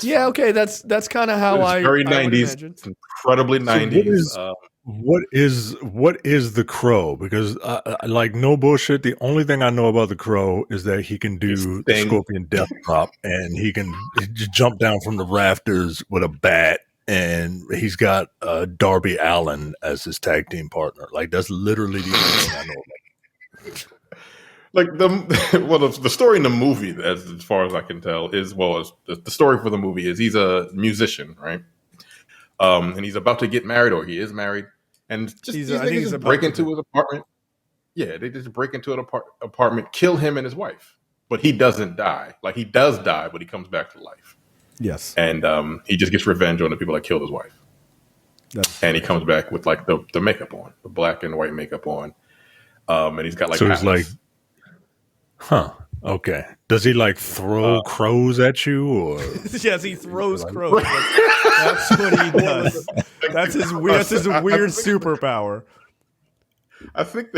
Yeah, okay. That's kind of how it's very 90s. It's incredibly 90s. So what is The Crow? Because like no bullshit. The only thing I know about The Crow is that he can do the Scorpion Death Drop and he can just jump down from the rafters with a bat. And he's got Darby Allin as his tag team partner. Like that's literally the only thing I know about. Like the story in the movie, as far as I can tell, is the story for the movie is he's a musician, right? And he's about to get married, or he is married, and these niggas break into his apartment. Yeah, they just break into an apartment, kill him and his wife, but he doesn't die. Like he does die, but he comes back to life. Yes, and he just gets revenge on the people that killed his wife. And he comes back with like the makeup on, the black and white makeup on, and he's got like. So he's like, okay. Does he like throw crows at you, or? Yes, he throws crows. That's what he does. That's his weird superpower. I think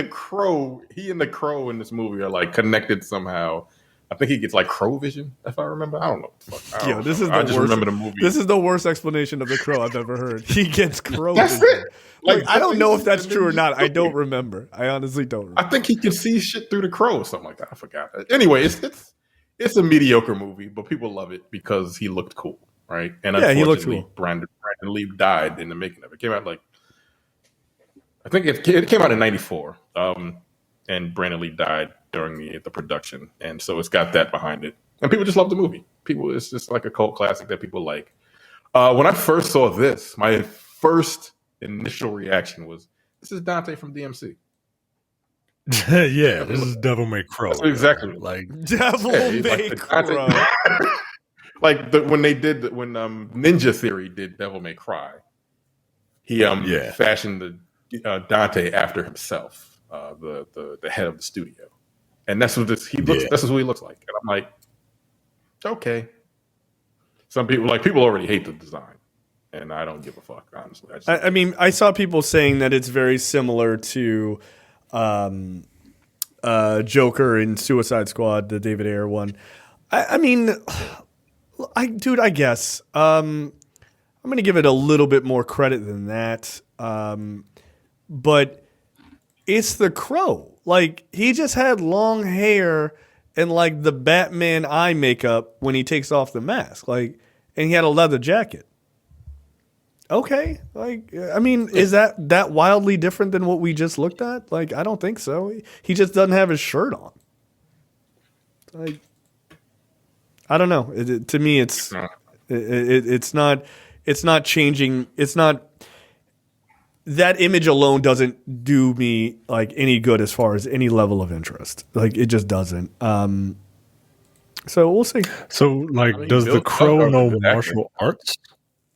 he and the crow in this movie are like connected somehow. I think he gets like crow vision, if I remember. I don't know. I just remember the movie. This is the worst explanation of the crow I've ever heard. He gets crow vision. Like, I don't know if that's true or not. I don't remember. I honestly don't remember. I think he can see shit through the crow or something like that. I forgot. Anyway, it's a mediocre movie, but people love it because he looked cool, right? And yeah, he looked cool. Brandon Lee died in the making of it. It came out I think it came out in '94, and Brandon Lee died during the production, and so it's got that behind it, and people just love the movie. It's just like a cult classic that people like. When I first saw this, my first initial reaction was, "This is Dante from DMC." Yeah, this is Devil May Cry. That's exactly like Devil May Cry. Like when Ninja Theory did Devil May Cry, he fashioned the Dante after himself, the head of the studio. And that's what he looks. Yeah. This is what he looks like, and I'm like, okay. Some people already hate the design, and I don't give a fuck, honestly. I mean, I saw people saying that it's very similar to Joker in Suicide Squad, the David Ayer one. I mean, I guess I'm going to give it a little bit more credit than that. But it's the Crow. Like, he just had long hair and like the Batman eye makeup when he takes off the mask. Like, and he had a leather jacket. Okay. Like, I mean, is that wildly different than what we just looked at? Like, I don't think so. He just doesn't have his shirt on. Like, I don't know. To me, it's not changing. It's not, that image alone doesn't do me like any good as far as any level of interest. Like, it just doesn't. So we'll see. So, like, does the Crow know martial arts?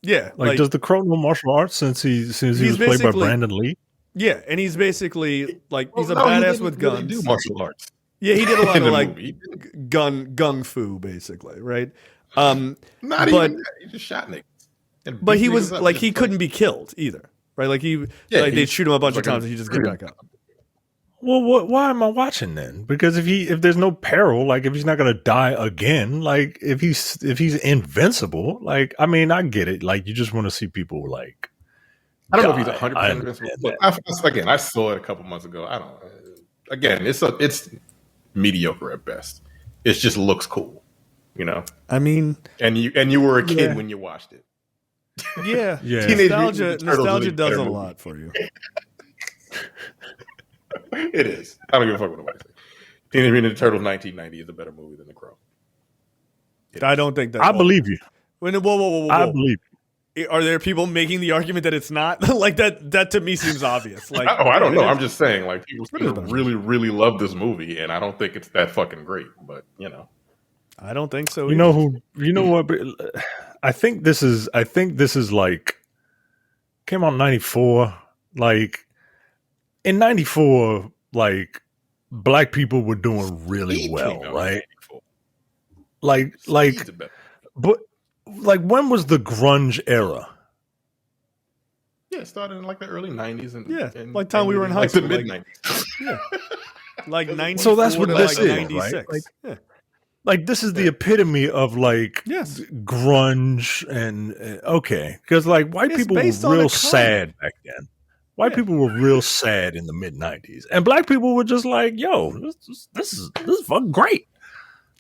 Yeah, like does the Crow know martial arts since he was played by Brandon Lee? Yeah, and he's basically like he's a badass with guns. Really do martial arts. Yeah, he did a lot of like gung fu, basically, right? Not even that. He just shot niggas. But he was like he couldn't be killed either, right? Like they'd shoot him a bunch of times and he just get back up. Well, why am I watching then? Because if there's no peril, like if he's not gonna die again, like if he's invincible, like I mean, I get it. Like you just want to see people like. I don't know if he's 100% invincible. But I saw it a couple months ago. I don't. Again, it's mediocre at best. It just looks cool, you know. I mean, and you were a kid when you watched it. Yeah, yeah. Nostalgia does a lot for you. It is. I don't give a fuck what nobody says. Teenage Mutant Ninja Turtles 1990 is a better movie than The Crow. I don't think that. I believe you. Whoa. I believe you. Are there people making the argument that it's not? Like that to me seems obvious. Like, I don't know. I'm just saying, like, people really, really love this movie, and I don't think it's that fucking great. But you know, I don't think so. You know who? You know what? I think this is like came out in '94. Like in '94, like black people were doing really well, right? Like, but like when was the grunge era? Yeah, it started in like the early '90s, and like time we were in high school, the mid '90s. Yeah, like '90. So that's what this is, 96. right? Like, yeah. Like this is the epitome of like grunge and okay, because like white people were real sad back then. White people were real sad in the mid '90s, and black people were just like, "Yo, this is fucking great.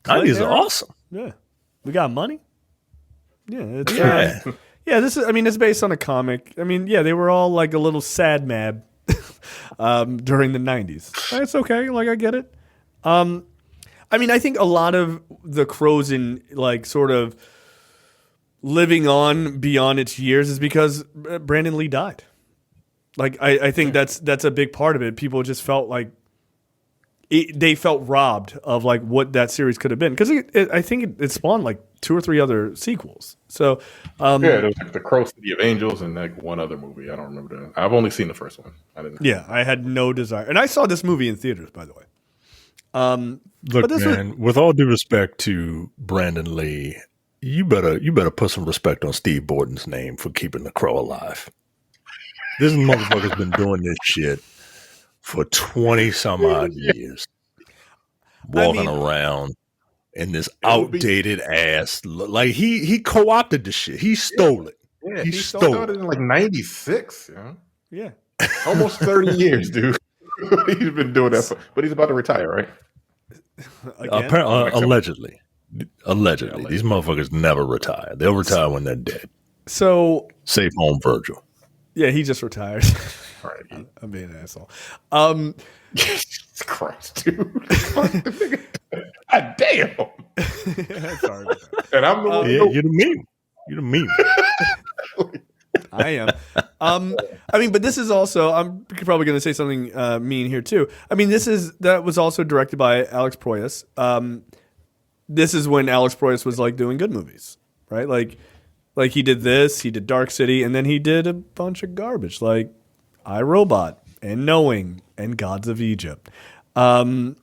'90s are awesome." Yeah, we got money. Yeah, it's, yeah. This is. I mean, it's based on a comic. I mean, yeah, they were all like a little sad mad during the '90s. It's okay. Like I get it. I mean, I think a lot of the Crow's in like sort of living on beyond its years is because Brandon Lee died. Like I think that's a big part of it. People just felt like they felt robbed of like what that series could have been because I think it spawned like 2 or 3 other sequels. So there was like the Crow City of Angels and like one other movie. I don't remember that. I've only seen the first one. I had no desire, and I saw this movie in theaters, by the way. Look, man, with all due respect to Brandon Lee, you better put some respect on Steve Borden's name for keeping the Crow alive. This motherfucker's been doing this shit for 20 some odd years, walking around in this outdated ass. Like he co-opted the shit. He stole it. Yeah, he stole it in like '96. Yeah, almost 30 years, dude. He's been doing that, but he's about to retire, right? Allegedly. These motherfuckers never retire. They'll retire when they're dead. So safe home, Virgil. Yeah, he just retired. All right, I'm being an asshole. Jesus Christ, dude! God damn. Sorry about that. And I'm the one. You're the meme. I am. I mean, but this is also. I'm probably going to say something mean here too. I mean, that was also directed by Alex Proyas. This is when Alex Proyas was like doing good movies, right? Like he did this, he did Dark City, and then he did a bunch of garbage like I, Robot and Knowing and Gods of Egypt. So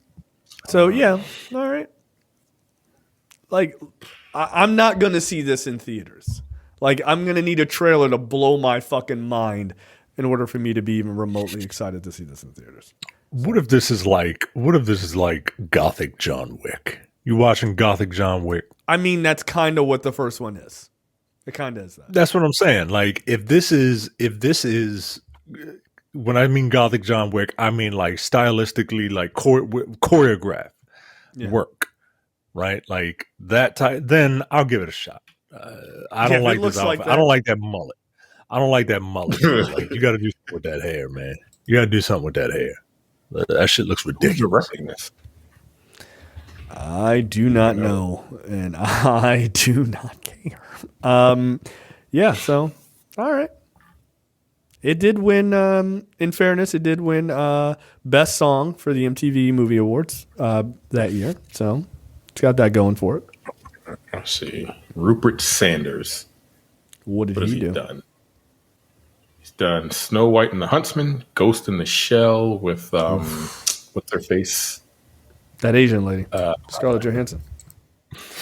yeah, all right. Like I'm not going to see this in theaters. Like, I'm going to need a trailer to blow my fucking mind in order for me to be even remotely excited to see this in theaters. What if this is like Gothic John Wick? You watching Gothic John Wick? I mean, that's kind of what the first one is. It kind of is that. That's what I'm saying. Like, if this is when I mean Gothic John Wick, I mean like stylistically, like choreographed work, right? Like that type. Then I'll give it a shot. I don't like this outfit. I don't like that mullet. Like, you got to do something with that hair, man. You got to do something with that hair. That shit looks ridiculous. I do not know, and I do not care. Yeah, so, all right. It did win, in fairness, it did win Best Song for the MTV Movie Awards that year. So, it's got that going for it. Let's see. Rupert Sanders. What did he do? Done? He's done Snow White and the Huntsman, Ghost in the Shell with, what's her face? That Asian lady, Scarlett Johansson.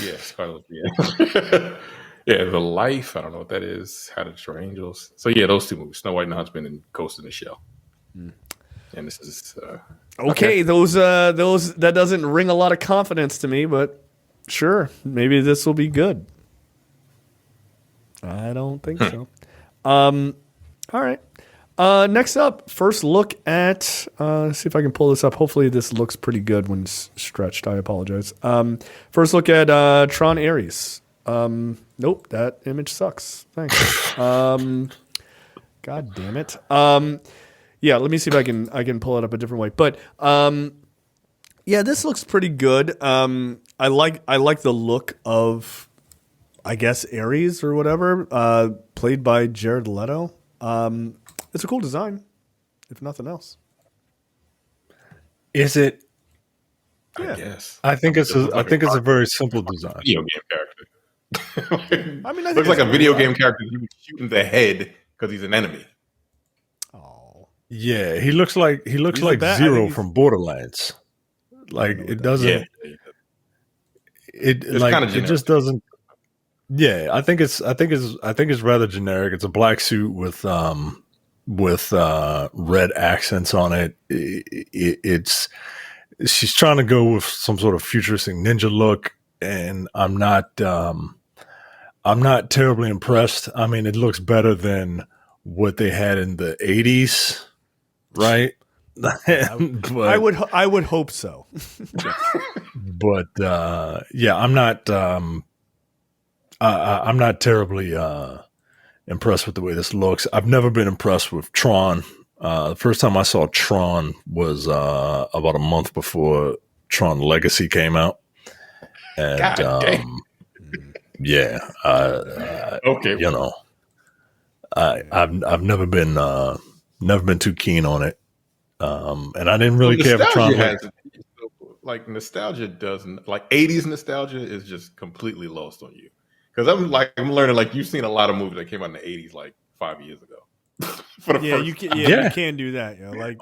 Yeah, Scarlett. Yeah, yeah. The Life. I don't know what that is. How to Train Angels. So yeah, those two movies: Snow White and the Huntsman and Ghost in the Shell. And this is okay. Those that doesn't ring a lot of confidence to me, but sure, maybe this will be good. I don't think so. All right. Next up, first look at, see if I can pull this up. Hopefully this looks pretty good when it's stretched. I apologize. First look at Tron Ares. Nope, that image sucks. Thanks. God damn it. Yeah, let me see if I can pull it up a different way. But yeah, this looks pretty good. I like the look of, I guess, Ares or whatever, played by Jared Leto. It's a cool design, if nothing else. Is it? I guess. I think it's a very simple design. Video game character. I mean, I think looks like a video game character you would shoot in the head because he's an enemy. Oh, yeah, he looks like Zero from Borderlands. Like it doesn't. Yeah. It like kind of it just doesn't. Yeah, I think it's rather generic. It's a black suit with red accents on it. It's she's trying to go with some sort of futuristic ninja look, and I'm not terribly impressed. I mean, it looks better than what they had in the 80s, right? But, I would hope so. But yeah, I'm not terribly impressed with the way this looks. I've never been impressed with Tron. The first time I saw Tron was about a month before Tron Legacy came out, and yeah, okay, you know, I've never been too keen on it, and I didn't really care for Tron. Like nostalgia doesn't, like 80s nostalgia is just completely lost on you. Because I'm learning, like, you've seen a lot of movies that came out in the 80s like 5 years ago. You can do that. You know, like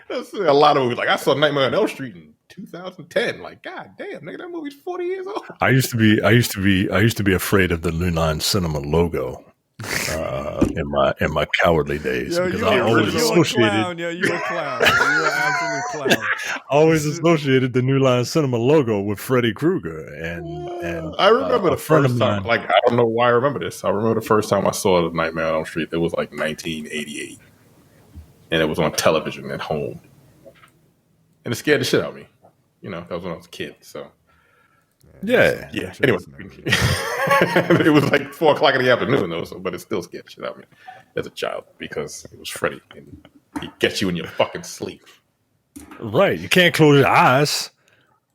that's a lot of movies. Like I saw Nightmare on Elm Street in 2010. Like, god damn, nigga, that movie's 40 years old. I used to be afraid of the New Line Cinema logo in my cowardly days. Yo, because I always associated. You were a clown. You were absolute clown. I always associated the New Line Cinema logo with Freddy Krueger, and I remember the first time. Like, I don't know why I remember this. I remember the first time I saw the Nightmare on Elm Street. It was like 1988, and it was on television at home, and it scared the shit out of me. You know, that was when I was a kid. So. Yeah. Anyway, it was like 4 o'clock in the afternoon, though. So, but it still scared the shit out of me as a child because it was Freddy, and he gets you in your fucking sleep. Right, you can't close your eyes.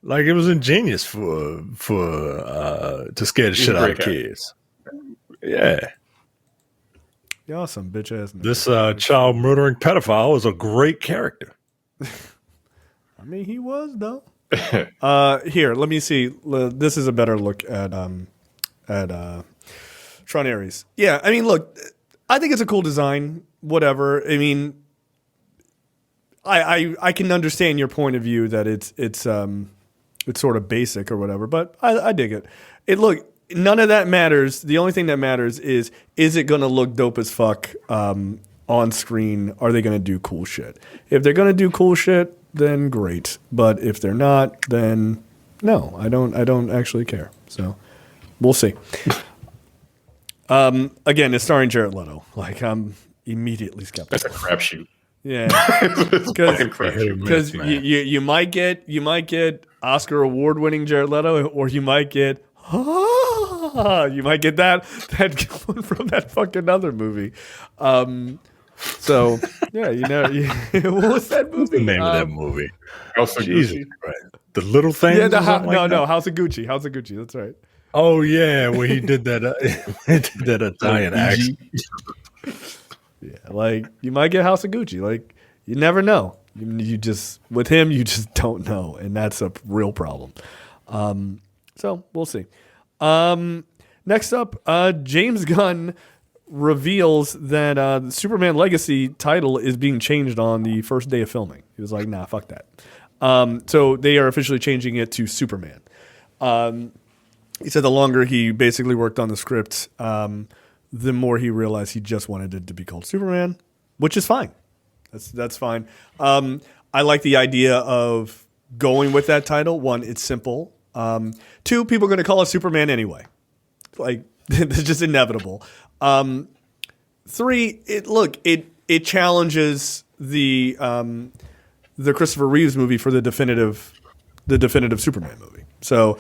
Like it was ingenious to scare the shit out of kids. Yeah. Y'all some bitch ass. This child murdering pedophile is a great character. I mean, he was though. Here, let me see. This is a better look at Tron Ares. Yeah, I mean, look, I think it's a cool design. Whatever. I mean, I can understand your point of view that it's sort of basic or whatever, but I dig it. none of that matters. The only thing that matters is it going to look dope as fuck on screen? Are they going to do cool shit? If they're going to do cool shit, then great. But if they're not, then no, I don't actually care. So we'll see. Again, it's starring Jared Leto. Like, I'm immediately skeptical. That's a crapshoot. Yeah, because you might get Oscar award winning Jared Leto, or you might get that one from that fucking other movie. So yeah, what was that movie? What's the name of that movie? House of Jesus Gucci. Christ. The Little Things? Yeah, no, House of Gucci. House of Gucci. That's right. Oh yeah, where he did that. He did that Italian accent. Yeah, like you might get House of Gucci. Like you never know. You just with him, you just don't know, and that's a real problem. So we'll see. Next up, James Gunn reveals that the Superman Legacy title is being changed on the first day of filming. He was like, "Nah, fuck that." So they are officially changing it to Superman. He said the longer he basically worked on the script, the more he realized he just wanted it to be called Superman, which is fine. That's fine. I like the idea of going with that title. One, it's simple. Two, people are going to call it Superman anyway. Like, it's just inevitable. Three, it challenges the Christopher Reeves movie for the definitive Superman movie. So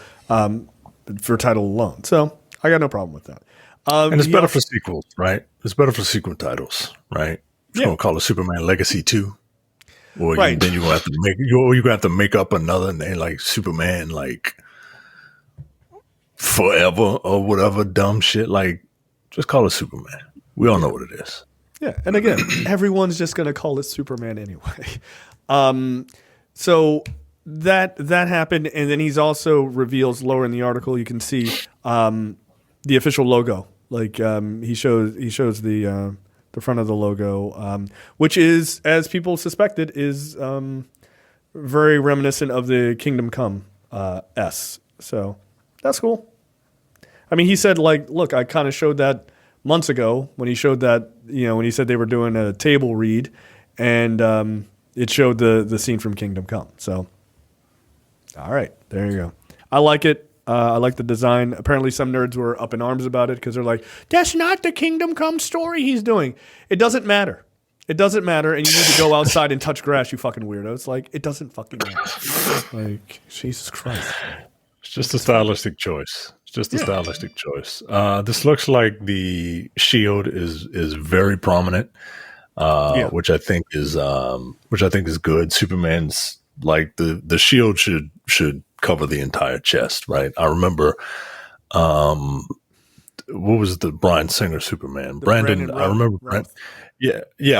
for title alone, so I got no problem with that. And it's better for sequels, right? It's better for sequel titles, right? You're gonna call it Superman Legacy 2, or right. Then you're gonna have to make up another name like Superman, like Forever or whatever dumb shit. Like, just call it Superman. We all know what it is. Yeah, and again, everyone's just gonna call it Superman anyway. So that happened, and then he's also reveals lower in the article. You can see the official logo. Like he shows the front of the logo, which is, as people suspected, is very reminiscent of the Kingdom Come S. So that's cool. I mean, he said, like, look, I kind of showed that months ago when he showed that, when he said they were doing a table read, and it showed the scene from Kingdom Come. So, all right, there you go. I like it. I like the design. Apparently some nerds were up in arms about it because they're like, that's not the Kingdom Come story he's doing. It doesn't matter. It doesn't matter, and you need to go outside and touch grass, you fucking weirdos. Like, it doesn't fucking matter. Like, Jesus Christ. It's just a stylistic choice. It's just a stylistic choice. This looks like the shield is very prominent, which I think is good. Superman's like the shield should cover the entire chest, right? I remember, what was the Bryan Singer Superman? Brandon I remember. I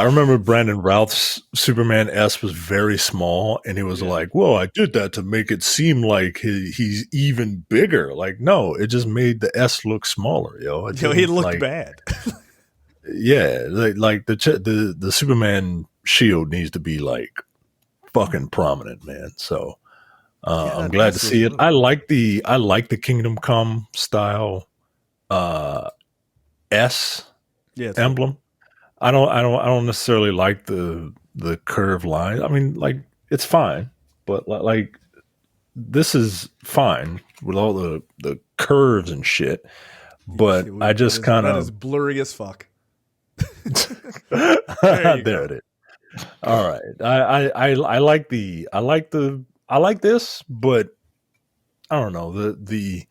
remember Brandon Routh's Superman S was very small, and he was like, "Whoa, I did that to make it seem like he's even bigger." Like, no, it just made the S look smaller, yo. He looked bad. Yeah, like the Superman shield needs to be like fucking prominent, man. So I'm glad to see it. I like the Kingdom Come style S emblem. I don't necessarily like the curved line. I mean, like, it's fine, but like this is fine with all the curves and shit. But I just kind of, that is blurry as fuck. there it is. All right, I like this, but I don't know, the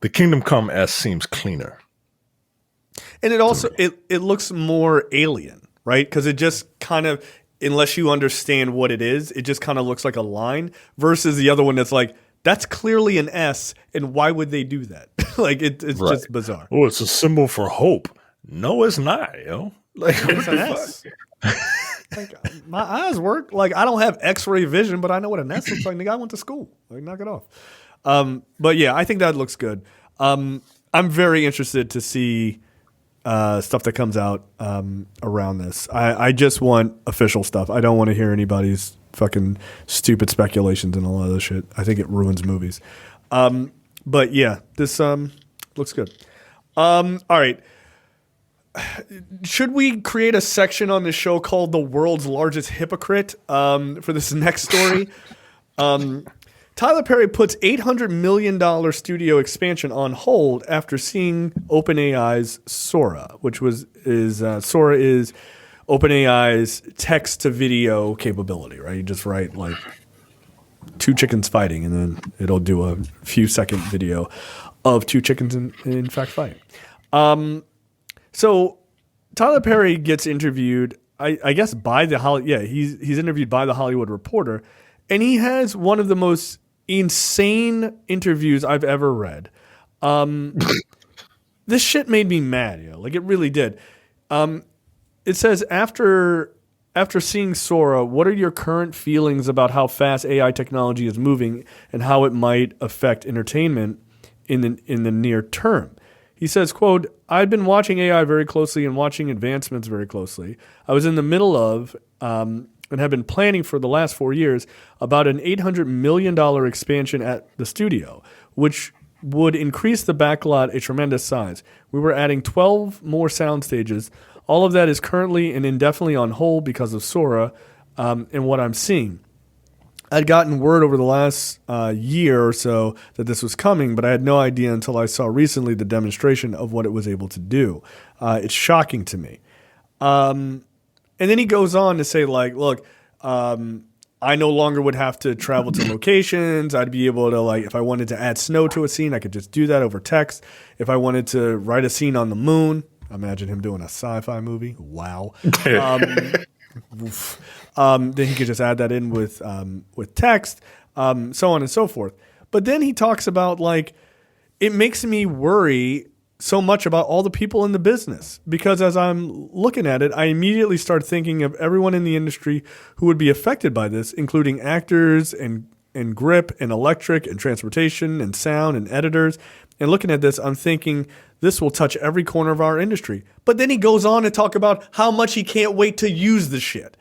Kingdom Come S seems cleaner. And it also it looks more alien, right? Because it just kind of, unless you understand what it is, it just kind of looks like a line. Versus the other one that's like, that's clearly an S, and why would they do that? Like, it's just bizarre. Oh, it's a symbol for hope. No, it's not, yo. Like, it's an S. Like, my eyes work. Like, I don't have X-ray vision, but I know what an S looks like. Nigga, I went to school. Like, knock it off. But yeah, I think that looks good. I'm very interested to see stuff that comes out around this. I just want official stuff. I don't want to hear anybody's fucking stupid speculations and all other shit. I think it ruins movies. But yeah, this Looks good. All right. Should we create a section on this show called "The World's Largest Hypocrite" for this next story? Tyler Perry puts $800 million studio expansion on hold after seeing OpenAI's Sora, which Sora is OpenAI's text-to-video capability, right? You just write like two chickens fighting, and then it'll do a few-second video of two chickens in fact fighting. So Tyler Perry gets interviewed, I guess, by he's interviewed by the Hollywood Reporter, and he has one of the most insane interviews I've ever read. This shit made me mad, like it really did. It says after seeing Sora, what are your current feelings about how fast AI technology is moving and how it might affect entertainment in the near term? He says, quote, I've been watching AI very closely and watching advancements very closely. I was in the middle of and have been planning for the last 4 years about an $800 million expansion at the studio, which would increase the backlot a tremendous size. We were adding 12 more sound stages. All of that is currently and indefinitely on hold because of Sora and what I'm seeing. I'd gotten word over the last year or so that this was coming, but I had no idea until I saw recently the demonstration of what it was able to do. It's shocking to me. And then he goes on to say, like, look, I no longer would have to travel to locations. I'd be able to, like, if I wanted to add snow to a scene, I could just do that over text. If I wanted to write a scene on the moon, imagine him doing a sci-fi movie. Wow. Then he could just add that in with text, so on and so forth. But then he talks about, like, it makes me worry so much about all the people in the business, because as I'm looking at it, I immediately start thinking of everyone in the industry who would be affected by this, including actors and grip and electric and transportation and sound and editors. And looking at this, I'm thinking this will touch every corner of our industry. But then he goes on to talk about how much he can't wait to use the shit.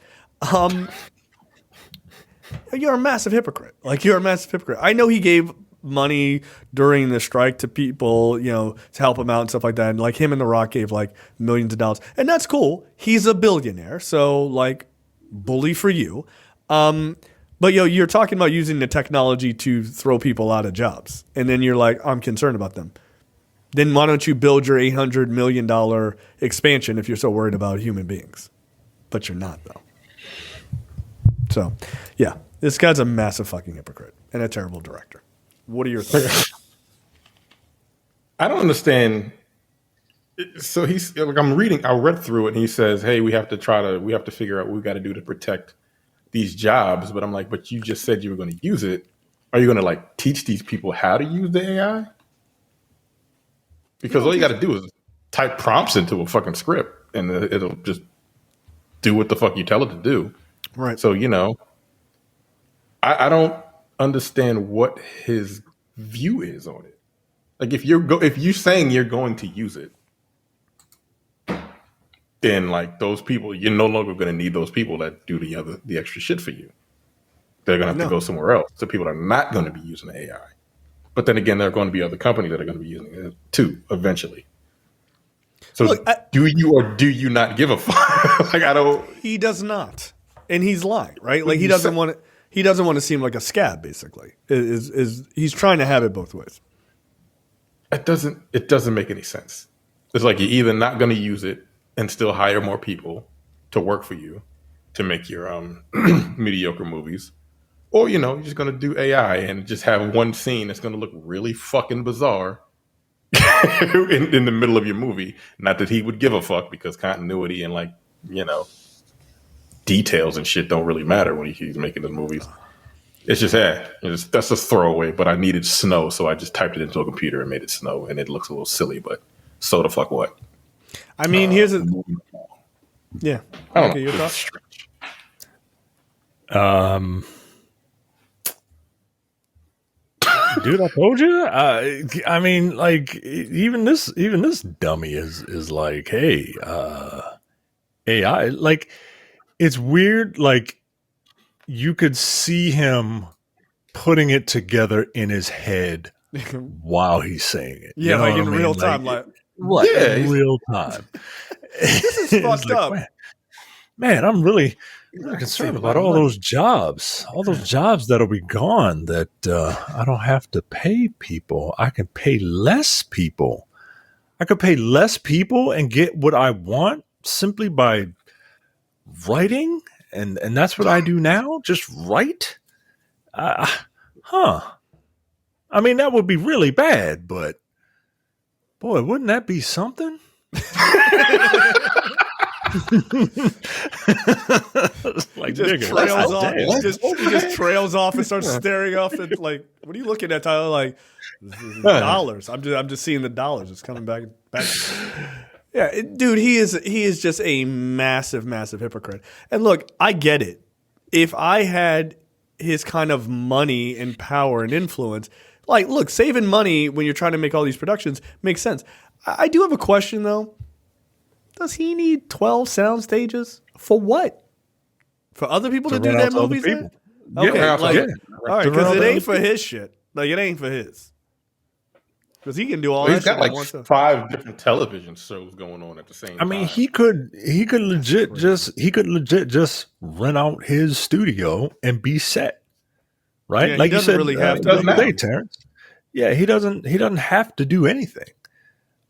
You're a massive hypocrite. Like, you're a massive hypocrite. I know he gave money during the strike to people, to help him out and stuff like that. And like him and The Rock gave like millions of dollars. And that's cool. He's a billionaire. So like, bully for you. But you're talking about using the technology to throw people out of jobs. And then you're like, I'm concerned about them. Then why don't you build your $800 million expansion if you're so worried about human beings? But you're not, though. So, yeah, this guy's a massive fucking hypocrite and a terrible director. What are your thoughts? I don't understand. So he's like, I read through it, and he says, hey, we have to figure out what we got to do to protect these jobs. But I'm like, but you just said you were going to use it. Are you going to like teach these people how to use the AI? Because all you got to do is type prompts into a fucking script, and it'll just do what the fuck you tell it to do. Right. So, I don't understand what his view is on it. Like, if you're saying you're going to use it, then like those people, you're no longer going to need those people that do the extra shit for you. They're going to have to go somewhere else. So people are not going to be using AI. But then again, there are going to be other companies that are going to be using it too eventually. So look, do you or do you not give a fuck? Like, I don't. He does not, and he's lying, right? Like, he doesn't want to. He doesn't want to seem like a scab. Basically, he's trying to have it both ways. It doesn't make any sense. It's like you're either not going to use it and still hire more people to work for you to make your mediocre movies, or you're just going to do AI and just have one scene that's going to look really fucking bizarre in the middle of your movie. Not that he would give a fuck, because continuity and details and shit don't really matter when he's making the movies. It's just that's a throwaway. But I needed snow, so I just typed it into a computer and made it snow, and it looks a little silly. But so the fuck what? I mean, here's a yeah. Okay, your thoughts? Dude, I told you. I mean, like, even this dummy is like, hey, AI. Like, it's weird. Like, you could see him putting it together in his head while he's saying it. Yeah, you know like what in I mean? real time. Like, right, Yeah, in real time. this is fucked up. Man, I'm really concerned about all those jobs that'll be gone that I don't have to pay people. I can pay less people. I could pay less people and get what I want simply by writing. And that's what I do now. Just write. I mean, that would be really bad, but boy, wouldn't that be something? Like just trails off. He just trails off and starts staring off at like, what are you looking at, Tyler? Like dollars. I'm just seeing the dollars. It's coming back. Yeah, dude, he is just a massive hypocrite. And look, I get it. If I had his kind of money and power and influence, like, look, saving money when you're trying to make all these productions makes sense. I do have a question though. Does he need 12 sound stages? For what? For other people to do their movies? Okay, all right, because it ain't for his shit. Like, it ain't for his. Because he can do all that he's got shit. Like 5 different television shows going on at the same time. I mean, he could legit just rent out his studio and be set. Right? Yeah, like you said, really have to Terrence. Yeah, he doesn't have to do anything.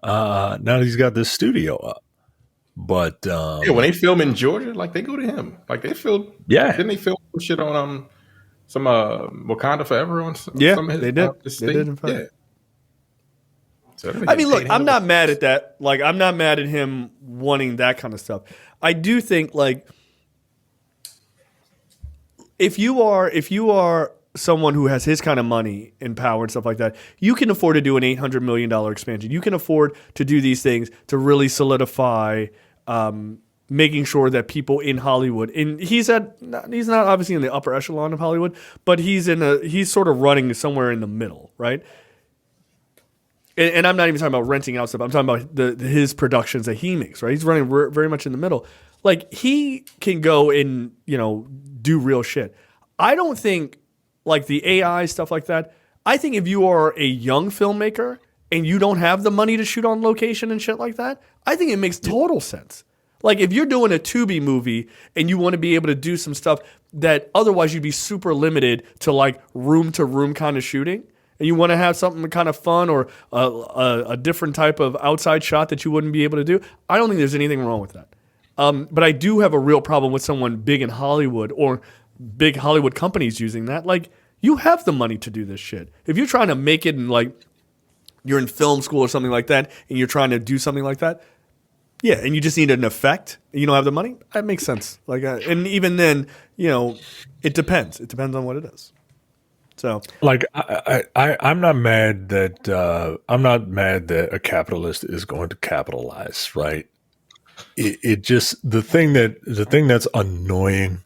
Now that he's got this studio up. But when they film in Georgia, like they go to him. Like they film. Yeah. Didn't they film shit on some Wakanda Forever on some of his, they did. They did in fact. Yeah. So I mean, look, I'm not mad at that. Like, I'm not mad at him wanting that kind of stuff. I do think, like, if you are someone who has his kind of money and power and stuff like that, you can afford to do an $800 million expansion. You can afford to do these things to really solidify making sure that people in Hollywood, and he's not obviously in the upper echelon of Hollywood, but he's sort of running somewhere in the middle, right? And I'm not even talking about renting out stuff. I'm talking about his productions that he makes, right? He's running very much in the middle. Like, he can go and, do real shit. I don't think, like, the AI stuff like that, I think if you are a young filmmaker and you don't have the money to shoot on location and shit like that, I think it makes total sense. Like, if you're doing a Tubi movie and you want to be able to do some stuff that otherwise you'd be super limited to, like, room-to-room kind of shooting, and you want to have something kind of fun or a different type of outside shot that you wouldn't be able to do, I don't think there's anything wrong with that. But I do have a real problem with someone big in Hollywood or big Hollywood companies using that. Like, you have the money to do this shit. If you're trying to make it in, like, you're in film school or something like that, and you're trying to do something like that, yeah, and you just need an effect, and you don't have the money, that makes sense. Like, and even then, it depends. It depends on what it is. So, like, I'm not mad that a capitalist is going to capitalize, right? It just the thing that's annoying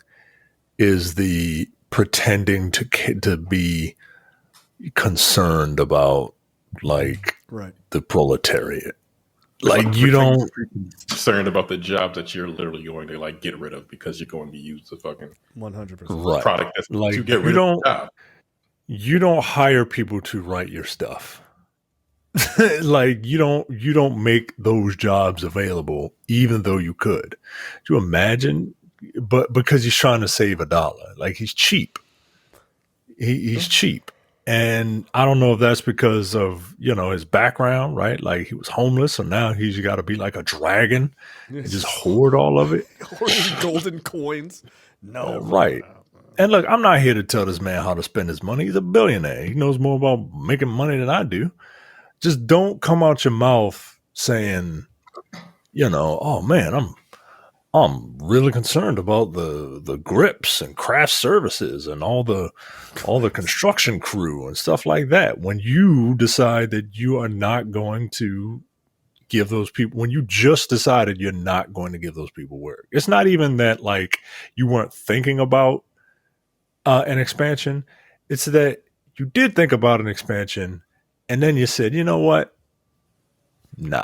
is the pretending to be concerned about, like, right, the proletariat. Like, you don't concerned about the job that you're literally going to, like, get rid of because you're going to use the fucking 100% product that's like, to get rid of the job. You don't hire people to write your stuff. Like, you don't make those jobs available, even though you could. Do you imagine? But because he's trying to save $1, like, he's cheap. He's cheap, and I don't know if that's because of his background, right? Like, he was homeless, so now he's got to be like a dragon and just hoard all of it, hoarding golden coins. No, right. And look, I'm not here to tell this man how to spend his money. He's a billionaire. He knows more about making money than I do. Just don't come out your mouth saying, oh man, I'm really concerned about the grips and craft services and all the construction crew and stuff like that. When you decide that you are not going to give those people, when you just decided you're not going to give those people work, it's not even that, like, you weren't thinking about an expansion. It's that you did think about an expansion, and then you said, you know what? Nah.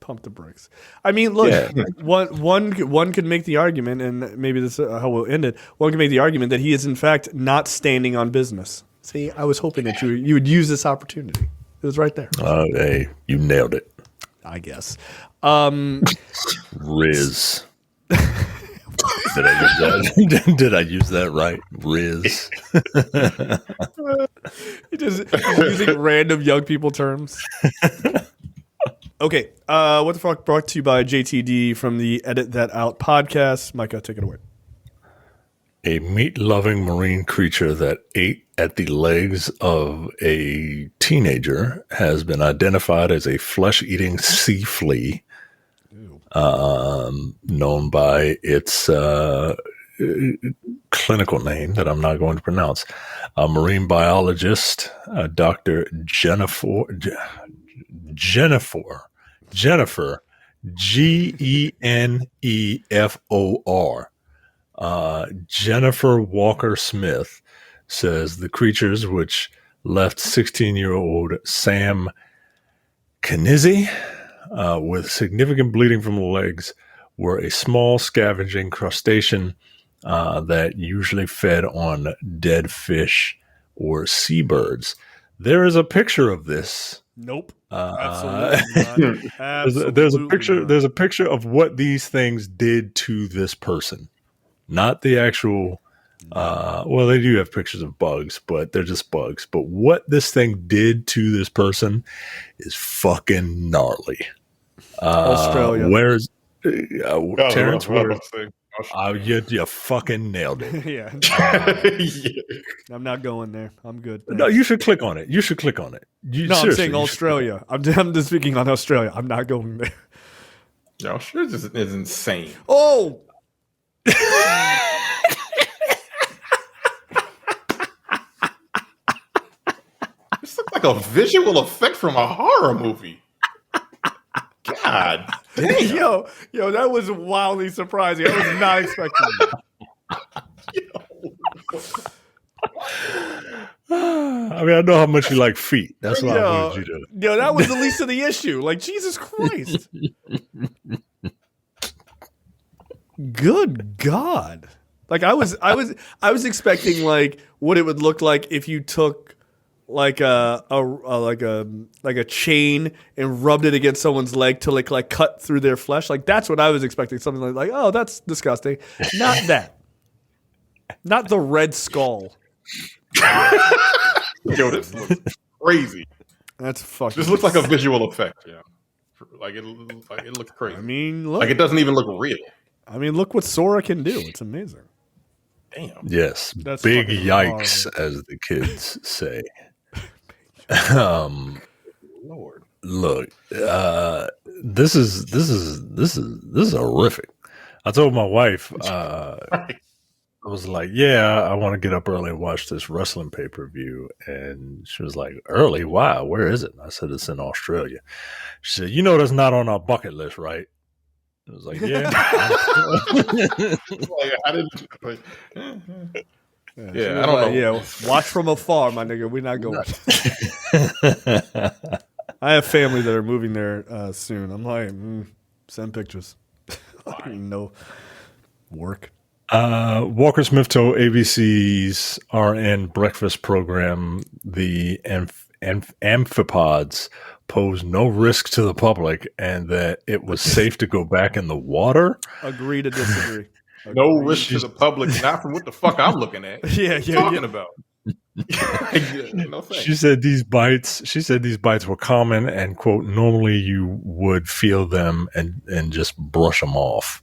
Pump the brakes. I mean, look, one could make the argument, and maybe this is how we'll end it. One could make the argument that he is, in fact, not standing on business. See, I was hoping that you would use this opportunity. It was right there. Hey, you nailed it. I guess. Riz. Did I use that? Did I use that right? Riz. Just using random young people terms. Okay. What the fuck brought to you by JTD from the Edit That Out podcast. Micah, take it away. A meat-loving marine creature that ate at the legs of a teenager has been identified as a flesh-eating sea flea, known by its clinical name that I'm not going to pronounce. A marine biologist, Dr. Jennifer, Genefor. Jennifer Walker Smith says the creatures, which left 16-year-old Sam Knizzi with significant bleeding from the legs, were a small scavenging crustacean that usually fed on dead fish or seabirds. There is a picture of this. Nope. Absolutely not. There's a picture. Not. There's a picture of what these things did to this person. Not the actual, well, they do have pictures of bugs, but they're just bugs. But what this thing did to this person is fucking gnarly. Australia. Where's Terrence? You fucking nailed it. Yeah. I'm not going there. I'm good. No, you should click on it. I'm saying Australia. I'm just speaking on Australia. I'm not going there. No, Australia is insane. Oh! This looks like a visual effect from a horror movie. God damn. Yo, that was wildly surprising. I was not expecting that. I mean, I know how much you like feet. That's why I wanted you to. Yo, that was the least of the issue. Like, Jesus Christ. Good God. Like, I was expecting like what it would look like if you took like a chain and rubbed it against someone's leg to like cut through their flesh. Like, that's what I was expecting. Something like oh, that's disgusting. Not that. Not the red skull. Yo, this looks crazy. That's fucking. This looks like a visual effect. Yeah, like it looks crazy. I mean, look. Like it doesn't even look real. I mean, look what Sora can do. It's amazing. Damn. Yes. That's big yikes, horrible. as the kids say. Lord. Look, this is horrific. I told my wife, I was like, yeah, I want to get up early and watch this wrestling pay-per-view. And she was like, early? Why? Where is it? And I said, it's in Australia. She said, that's not on our bucket list, right? I was like, yeah. I don't know. Yeah, watch from afar, my nigga. We're not going. I have family that are moving there soon. I'm like, send pictures. No work. Walker Smith told ABC's RN breakfast program the amphipods pose no risk to the public and that it was safe to go back in the water. Agree to disagree. No risk to the public, not from what the fuck I'm looking at. Yeah. Talking about. No thanks. She said these bites were common and, quote, normally you would feel them and just brush them off.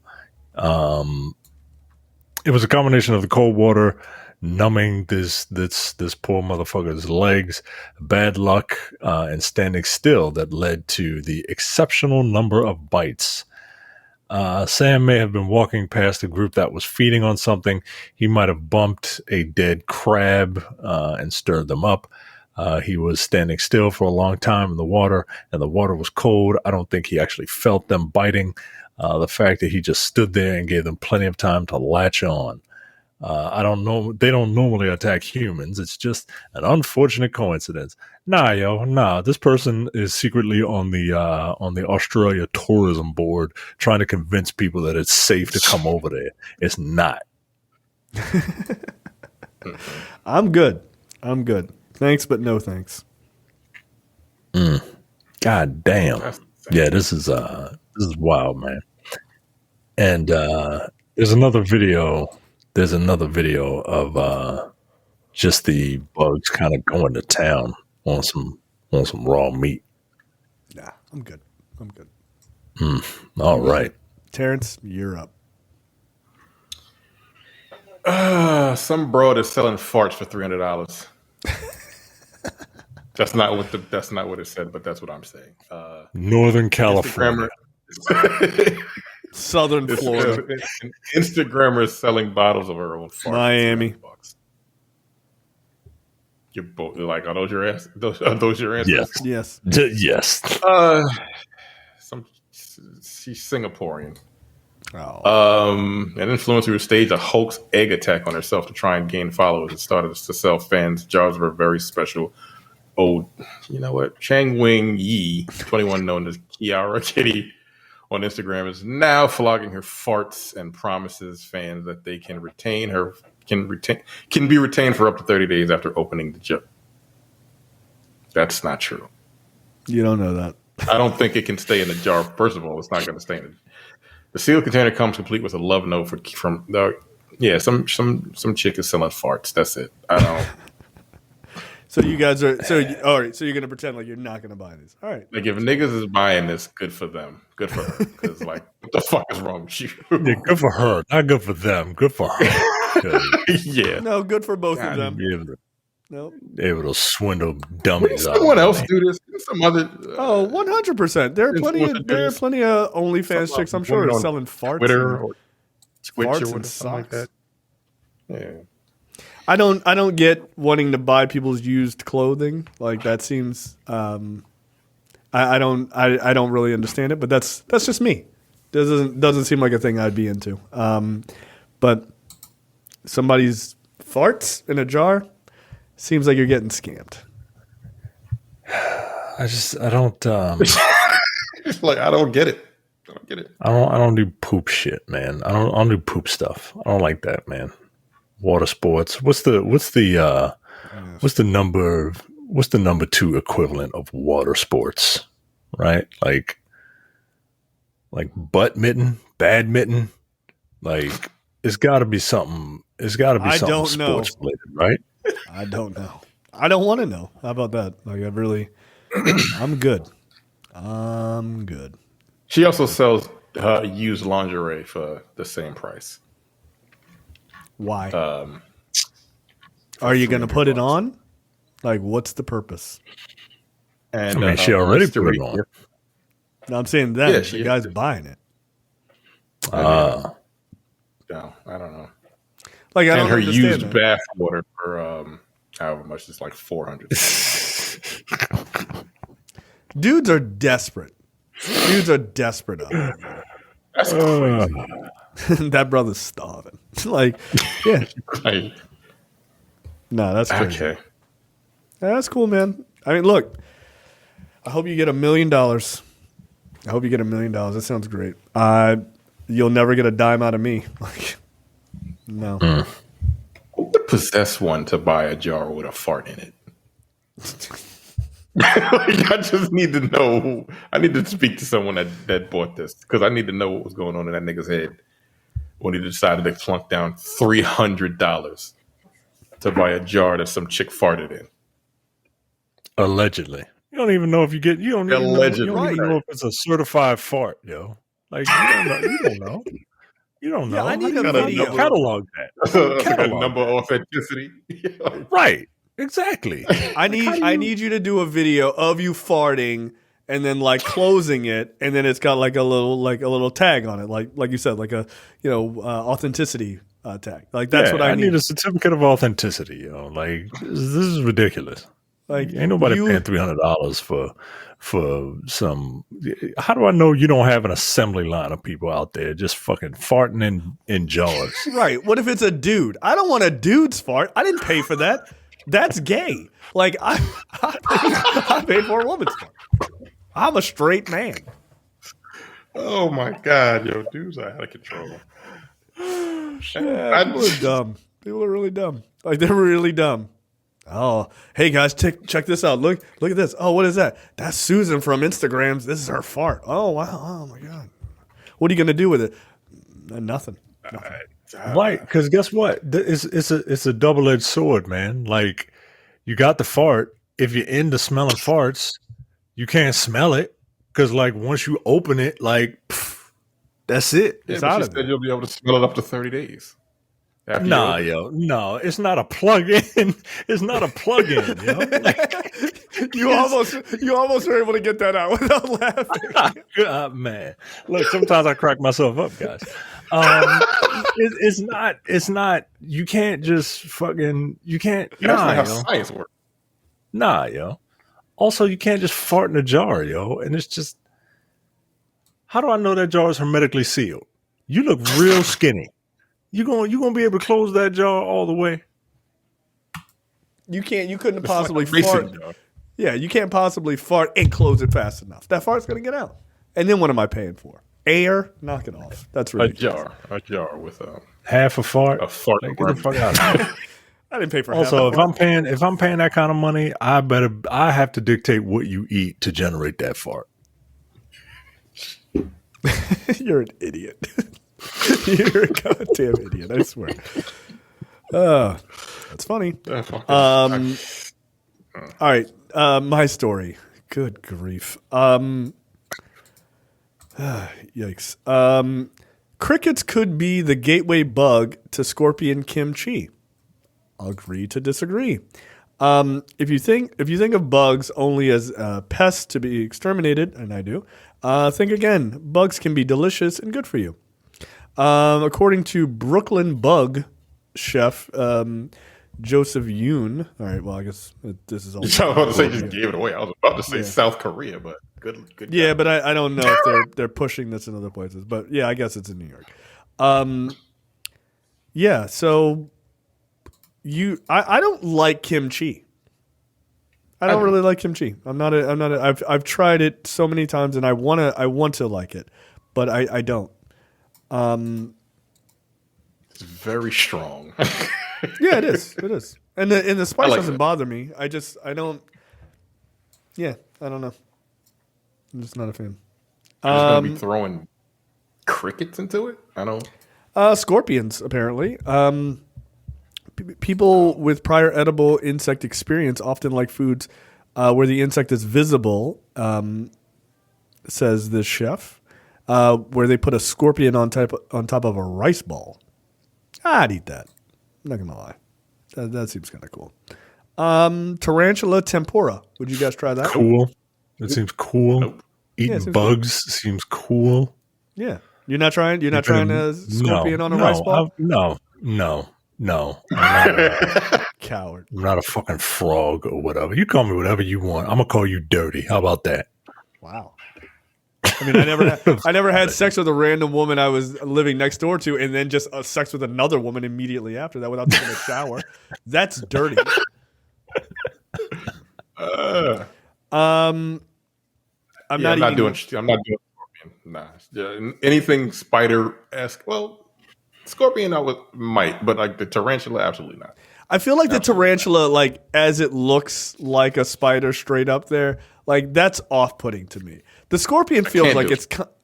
It was a combination of the cold water numbing this poor motherfucker's legs, bad luck, and standing still that led to the exceptional number of bites. Sam may have been walking past a group that was feeding on something. He might have bumped a dead crab and stirred them up. He was standing still for a long time in the water, and the water was cold. I don't think he actually felt them biting. The fact that he just stood there and gave them plenty of time to latch on. I don't know. They don't normally attack humans. It's just an unfortunate coincidence. Nah. This person is secretly on the Australia tourism board trying to convince people that it's safe to come over there. It's not. I'm good. I'm good. Thanks, but no thanks. God damn. Yeah, this is wild, man. And there's another video. There's another video of just the bugs kind of going to town on some raw meat. Nah, I'm good. All right. Terrence, you're up. Some broad is selling farts for $300. That's not what it said, but that's what I'm saying. Northern California. Southern Florida. An Instagrammer is selling bottles of her own farts. Miami. You're both like, are those your answers? Yes. Yes. Yes. She's Singaporean. Oh. An influencer who staged a hoax egg attack on herself to try and gain followers and started to sell fans jars of her very special Chang Wing Yi, 21, known as Kiara Kitty on Instagram, is now flogging her farts and promises fans that they can be retained for up to 30 days after opening the jar. That's not true. You don't know that. I don't think it can stay in the jar. First of all, it's not going to stay in it. The sealed container comes complete with a love note from some chick is selling farts. That's it. I don't. So you guys are all right. So you're gonna pretend like you're not gonna buy these. All right. Like if niggas is buying this, good for them. Good for her. Because like, what the fuck is wrong with you? Yeah, good for her. Not good for them. Good for her. Yeah. No, good for both of them. Nope. Able to swindle dummies. Someone else do this. Some other. 100%. There are plenty of OnlyFans chicks, I'm sure, selling farts. Twitter or Twitch farts or and something like that. Yeah. I don't get wanting to buy people's used clothing. Like that seems I don't really understand it, but that's just me. Doesn't seem like a thing I'd be into. But somebody's farts in a jar seems like you're getting scammed. I don't like I don't get it. I don't do poop shit, man. I don't do poop stuff. I don't like that, man. Water sports. What's the number 2 equivalent of water sports? Right? Like butt mitten, badminton. Like it's gotta be something. It's gotta be something sports related, right? I don't know. I don't want to know. How about that? Like I'm good. I'm good. She also sells used lingerie for the same price. Why? Are you going to put it on? Like, what's the purpose? And I mean, she already put it on. No, I'm saying that the guy's buying it. No, I don't know. Like, I and don't her understand used that. bath water for however much, it's like $400. Dudes are desperate. Dudes are desperate out there. That's crazy. That brother's starving. Like, yeah. Right. No, that's crazy. Okay. Yeah, that's cool, man. I mean, look, I hope you get $1 million. I hope you get $1 million. That sounds great. You'll never get a dime out of me. Like, no. Who would possess one to buy a jar with a fart in it? Like, I just need to know. I need to speak to someone that bought this because I need to know what was going on in that nigga's head when he decided to plunk down $300 to buy a jar that some chick farted in. Allegedly, you don't even know if you don't even know if it's a certified fart, yo. Like you don't know. You don't know. Yeah, I need a video. Catalog that. Catalog a number of authenticity. Right. Exactly. I need you to do a video of you farting and then like closing it, and then it's got like a little tag on it, like you said, like a authenticity tag. Like that's what I need. I need a certificate of authenticity, yo. Like this is ridiculous. Like ain't nobody paying $300 for some. How do I know you don't have an assembly line of people out there just fucking farting in jars? Right. What if it's a dude? I don't want a dude's fart. I didn't pay for that. That's gay. Like I paid for a woman's fart. I'm a straight man. Oh my god, yo, dudes are out of control. People are dumb. People are really dumb. Like they're really dumb. Oh, hey guys, check this out. Look at this. Oh, what is that? That's Susan from Instagrams. This is her fart. Oh wow. Oh my god. What are you gonna do with it? Nothing. Right, because guess what? It's a double-edged sword, man. Like, you got the fart. If you're into smelling farts, you can't smell it because, like, once you open it, like, that's it. Yeah, It's but out she of said it. you'll be able to smell it up to 30 days. After you Nah, open it. yo, no, it's not a plug-in. It's not a plug-in, yo. Like, You almost were able to get that out without laughing. man, look, sometimes I crack myself up, guys. It's not. You can't just fucking. You can't. Yeah, that's Nah, not how yo. science works. Nah, yo. Also, you can't just fart in a jar, yo. And it's just. How do I know that jar is hermetically sealed? You look real skinny. You gonna be able to close that jar all the way? You can't. You couldn't It's like possibly a mason fart. jar. Yeah, you can't possibly fart and close it fast enough. That fart's gonna get out. And then what am I paying for? Air? Knock it off. That's A ridiculous. jar with Half a fart. a fart. Like, get the fuck out of here. I didn't pay for Also, half if I'm paying that kind of money, I have to dictate what you eat to generate that fart. You're an idiot. You're a goddamn idiot, I swear. That's funny. All right, my story. Good grief. Yikes. Crickets could be the gateway bug to scorpion kimchi. Agree to disagree. If you think of bugs only as pests to be exterminated, and I do, think again. Bugs can be delicious and good for you. According to Brooklyn bug chef Joseph Yoon. All right, well, I guess this is all. I was about to say just gave it away. I was about to say South Korea, but good. Yeah, but I don't know if they're pushing this in other places. But yeah, I guess it's in New York. Yeah, so I don't like kimchi. I don't really like kimchi. I've tried it so many times and I want to like it, but I don't. It's very strong. Yeah, it is. It is. And the spice like doesn't it. bother me. I don't. Yeah, I don't know. I'm just not a fan. You're just gonna be throwing crickets into it. I don't. Scorpions, apparently. People with prior edible insect experience often like foods where the insect is visible, says this chef, where they put a scorpion on top of a rice ball. I'd eat that. I'm not going to lie. That seems kind of cool. Tarantula tempura. Would you guys try that? Cool. It seems cool. Nope. Eating seems bugs seems cool. Yeah. You're not trying a scorpion on a rice ball? No. I'm not Coward. I'm not a fucking frog or whatever. You call me whatever you want. I'm gonna call you dirty. How about that? Wow. I mean, I never had sex with a random woman I was living next door to, and then just sex with another woman immediately after that without taking a shower. That's dirty. I'm not doing scorpion. Nah, yeah, anything spider-esque. Well, scorpion might, but like the tarantula, absolutely not. I feel like the tarantula, like as it looks like a spider straight up there, like that's off-putting to me. The scorpion feels like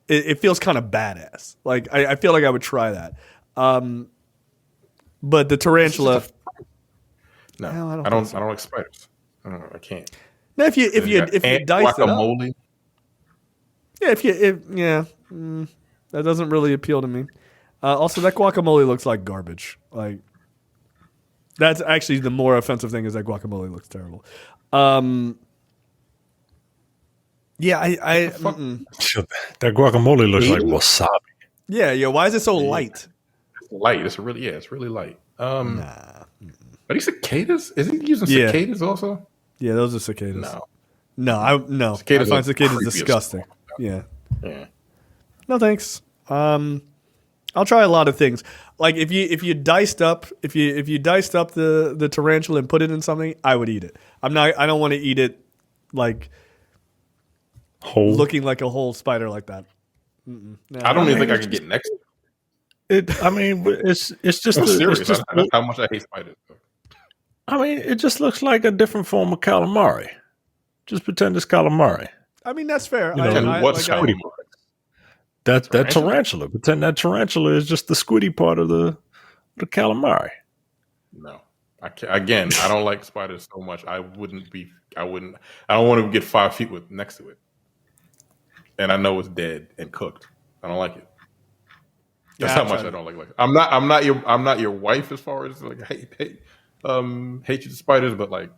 it feels kind of badass. Like I feel like I would try that. But the tarantula, no, I don't like spiders. I can't. now if you dice it up, guacamole. yeah, that doesn't really appeal to me. Also, that guacamole looks like garbage. Like that's actually the more offensive thing is that guacamole looks terrible. Yeah, That guacamole looks like wasabi. yeah. Why is it so light? It's light. It's really light. Are these cicadas? Isn't he using cicadas also? Yeah, those are cicadas. No. Cicadas I find are cicadas creepy as disgusting. fuck. Yeah. Yeah. No thanks. I'll try a lot of things. Like if you diced up the tarantula and put it in something, I would eat it. I don't want to eat it like Whole. looking like a whole spider like that. No, I don't even think I can get next to it. It's just I'm serious. it's just That's how much I hate spiders. I mean, it just looks like a different form of calamari. Just pretend it's calamari. I mean, that's fair. What's Squiddy? That tarantula. Pretend that tarantula is just the squiddy part of the calamari. No, I can't. Again, I don't like spiders so much. I don't want to get 5 feet next to it. And I know it's dead and cooked. I don't like it. That's how much I don't like it. I'm not your wife as far as like hate you to spiders, but like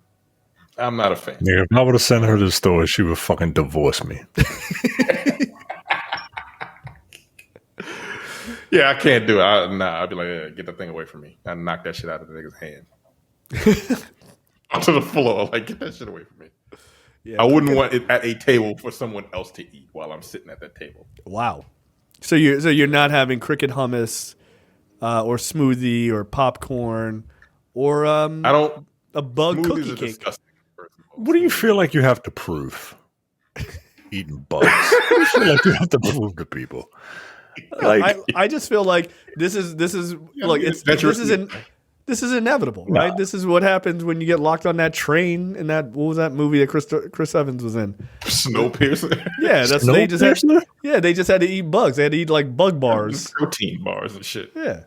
I'm not a fan. Yeah, if I would have sent her to the store, she would fucking divorce me. Yeah, I can't do it. I'd be like, get that thing away from me. I'd knock that shit out of the nigga's hand. Onto the floor. Like, get that shit away from me. Yeah, I wouldn't want it at a table for someone else to eat while I'm sitting at that table. Wow. So you're not having cricket hummus or smoothie or popcorn or a bug cookie cake. What do you feel like you have to prove? Eating bugs. What do you feel like you have to prove to people? Like, I just feel like this is like this is inevitable, right? This is what happens when you get locked on that train in that what was that movie that Chris Evans was in? Snowpiercer. Yeah, they just had to eat bugs. They had to eat like bug bars, protein bars and shit. Yeah,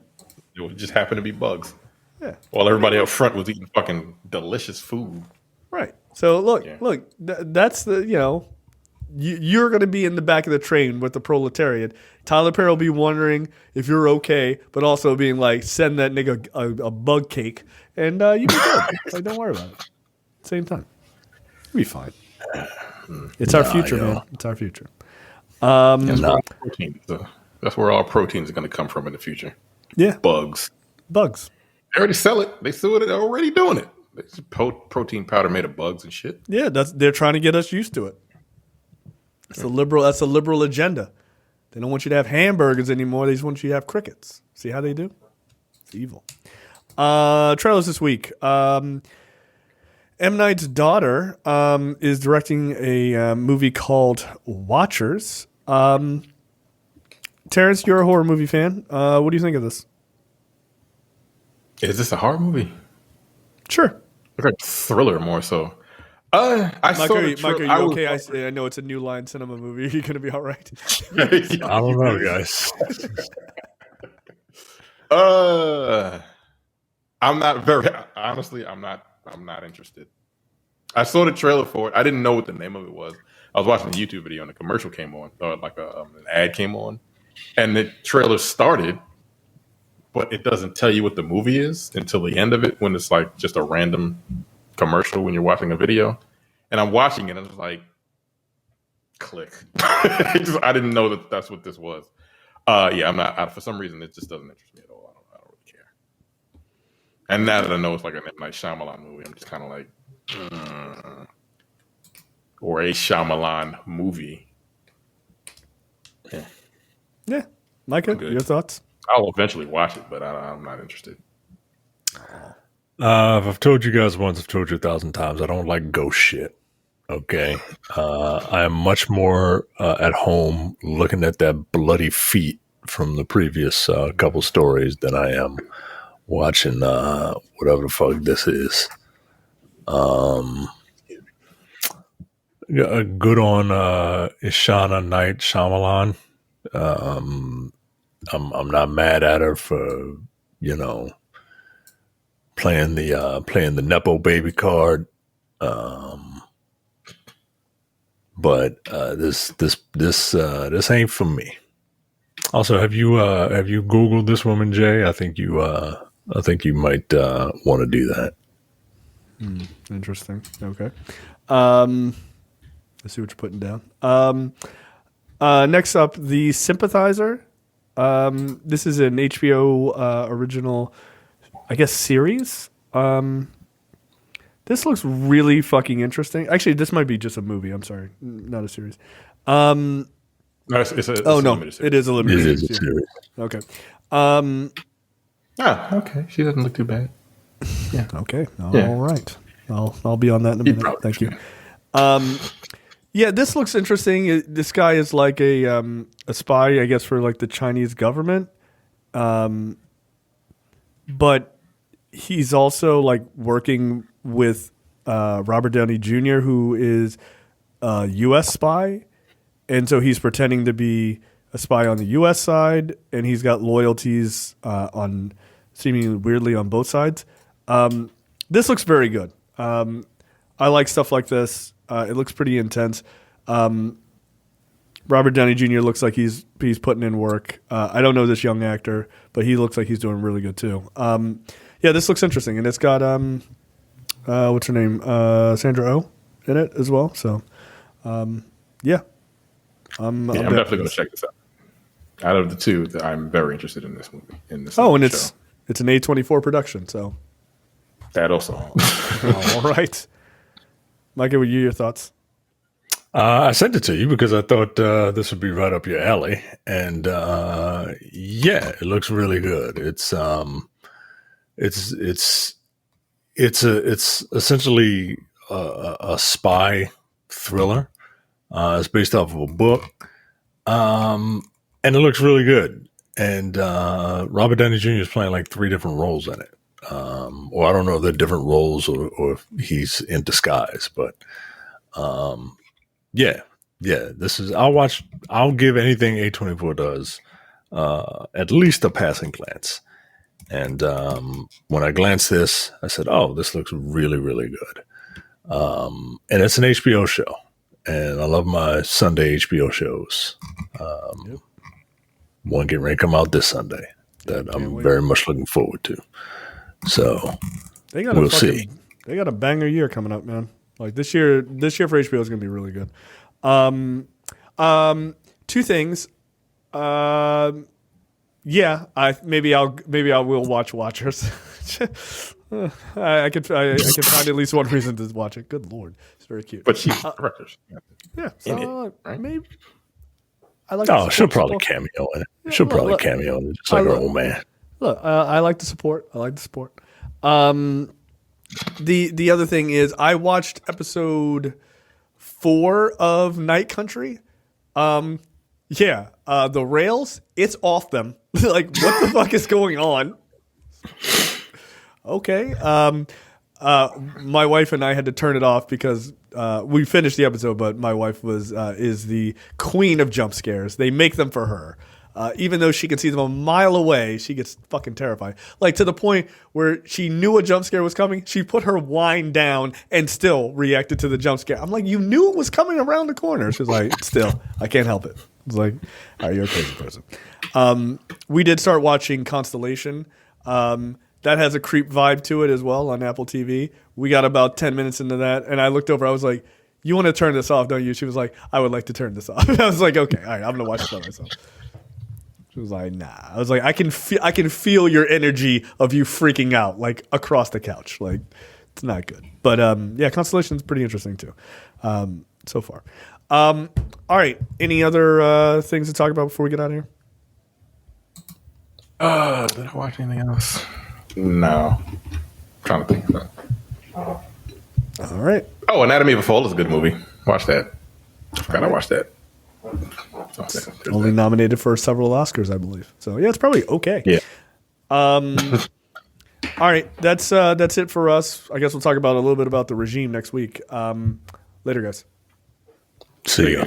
it just happened to be bugs. Yeah, while everybody up front was eating fucking delicious food. Right. So look, that's the you're going to be in the back of the train with the proletariat. Tyler Perry will be wondering if you're okay, but also being like, send that nigga a bug cake, and you be good. Like, don't worry about it. Same time, you'll be fine. It's our future, man. It's our future. That's where all proteins are going to come from in the future. Yeah, bugs. They already sell it. They sell it. They're already doing it. It's protein powder made of bugs and shit. Yeah, they're trying to get us used to it. That's a liberal agenda. They don't want you to have hamburgers anymore. They just want you to have crickets. See how they do? It's evil. Trailers this week. M. Night's daughter is directing a movie called Watchers. Terrence, you're a horror movie fan. What do you think of this? Is this a horror movie? Sure. It's like a thriller more so. Mike, are you okay? I know it's a New Line Cinema movie. Are you going to be all right? I don't know, guys. I'm not interested. I saw the trailer for it. I didn't know what the name of it was. I was watching a YouTube video and a commercial came on, or like an ad came on, and the trailer started, but it doesn't tell you what the movie is until the end of it when it's like just a random commercial when you're watching a video. And I'm watching it and it's like, click. I didn't know that's what this was. I'm not. For some reason, it just doesn't interest me at all. I don't really care. And now that I know it's like a M. Night Shyamalan movie, I'm just kind of like, or a Shyamalan movie. Yeah. Micah, your thoughts? I'll eventually watch it, but I'm not interested. If I've told you guys once, I've told you 1,000 times, I don't like ghost shit. Okay. I am much more at home looking at that bloody feet from the previous couple stories than I am watching whatever the fuck this is. Good on Ishana Night Shyamalan. I'm not mad at her for, playing the Nepo baby card. But this ain't for me. Also, have you Googled this woman, Jay? I think you might want to do that. Interesting. Okay. Let's see what you're putting down. Next up, The Sympathizer. This is an HBO original, I guess, series. This looks really fucking interesting. Actually, this might be just a movie. I'm sorry, not a series. No, it is a limited series. Okay. Okay. She doesn't look too bad. Yeah. Okay. All right. I'll be on that in a minute. Thank you. Yeah, this looks interesting. This guy is like a spy, I guess, for like the Chinese government. But he's also like working with Robert Downey Jr., who is a U.S. spy, and so he's pretending to be a spy on the U.S. side, and he's got loyalties on seemingly weirdly on both sides. This looks very good. I like stuff like this. It looks pretty intense. Robert Downey Jr. looks like he's putting in work. I don't know this young actor, but he looks like he's doing really good too. This looks interesting, and it's got what's her name, Sandra Oh, in it as well. So, I'm definitely going to check this out. Out of the two, I'm very interested in this movie. It's an A24 production, so that also. All right, Micah, what are your thoughts? I sent it to you because I thought this would be right up your alley, and it looks really good. It's essentially a spy thriller. It's based off of a book, and it looks really good. And Robert Downey Jr. is playing like 3 different roles in it, or I don't know if they're different roles or if he's in disguise, but. This is. I'll give anything A24 does at least a passing glance. And when I glanced this, I said, "Oh, this looks really, really good." And it's an HBO show, and I love my Sunday HBO shows. One getting ready to come out this Sunday that I'm very much looking forward to. So we'll see. They got a banger year coming up, man. Like this year for HBO is going to be really good. 2 things. I will watch Watchers. I could find at least one reason to watch it. Good Lord, it's very cute. But she's directors. Yeah, it, right? Maybe. I like. She'll probably cameo in it. She'll probably cameo in it, just like her old man. Look, I like the support. The other thing is I watched episode 4 of Night Country. The rails, it's off them. Like, what the fuck is going on? Okay. My wife and I had to turn it off because we finished the episode, but my wife is the queen of jump scares. They make them for her. Even though she can see them a mile away, she gets fucking terrified. Like to the point where she knew a jump scare was coming. She put her wine down and still reacted to the jump scare. I'm like, you knew it was coming around the corner. She's like, still, I can't help it. It's like, all right, you're a crazy person. We did start watching Constellation. That has a creep vibe to it as well on Apple TV. We got about 10 minutes into that, and I looked over. I was like, you want to turn this off, don't you? She was like, I would like to turn this off. I was like, okay, all right, I'm going to watch it by myself. She was like, nah. I was like, I can feel your energy of you freaking out, like, across the couch. Like, it's not good. But, Constellation's pretty interesting, too, so far. All right. Any other things to talk about before we get out of here? Did I watch anything else? No. I'm trying to think about it. All right. Oh, Anatomy of a Fall is a good movie. Watch that. I watched that. Only nominated for several Oscars, I believe. So yeah, it's probably okay. Yeah. All right, that's it for us. I guess we'll talk about a little bit about the regime next week. Later, guys. See ya.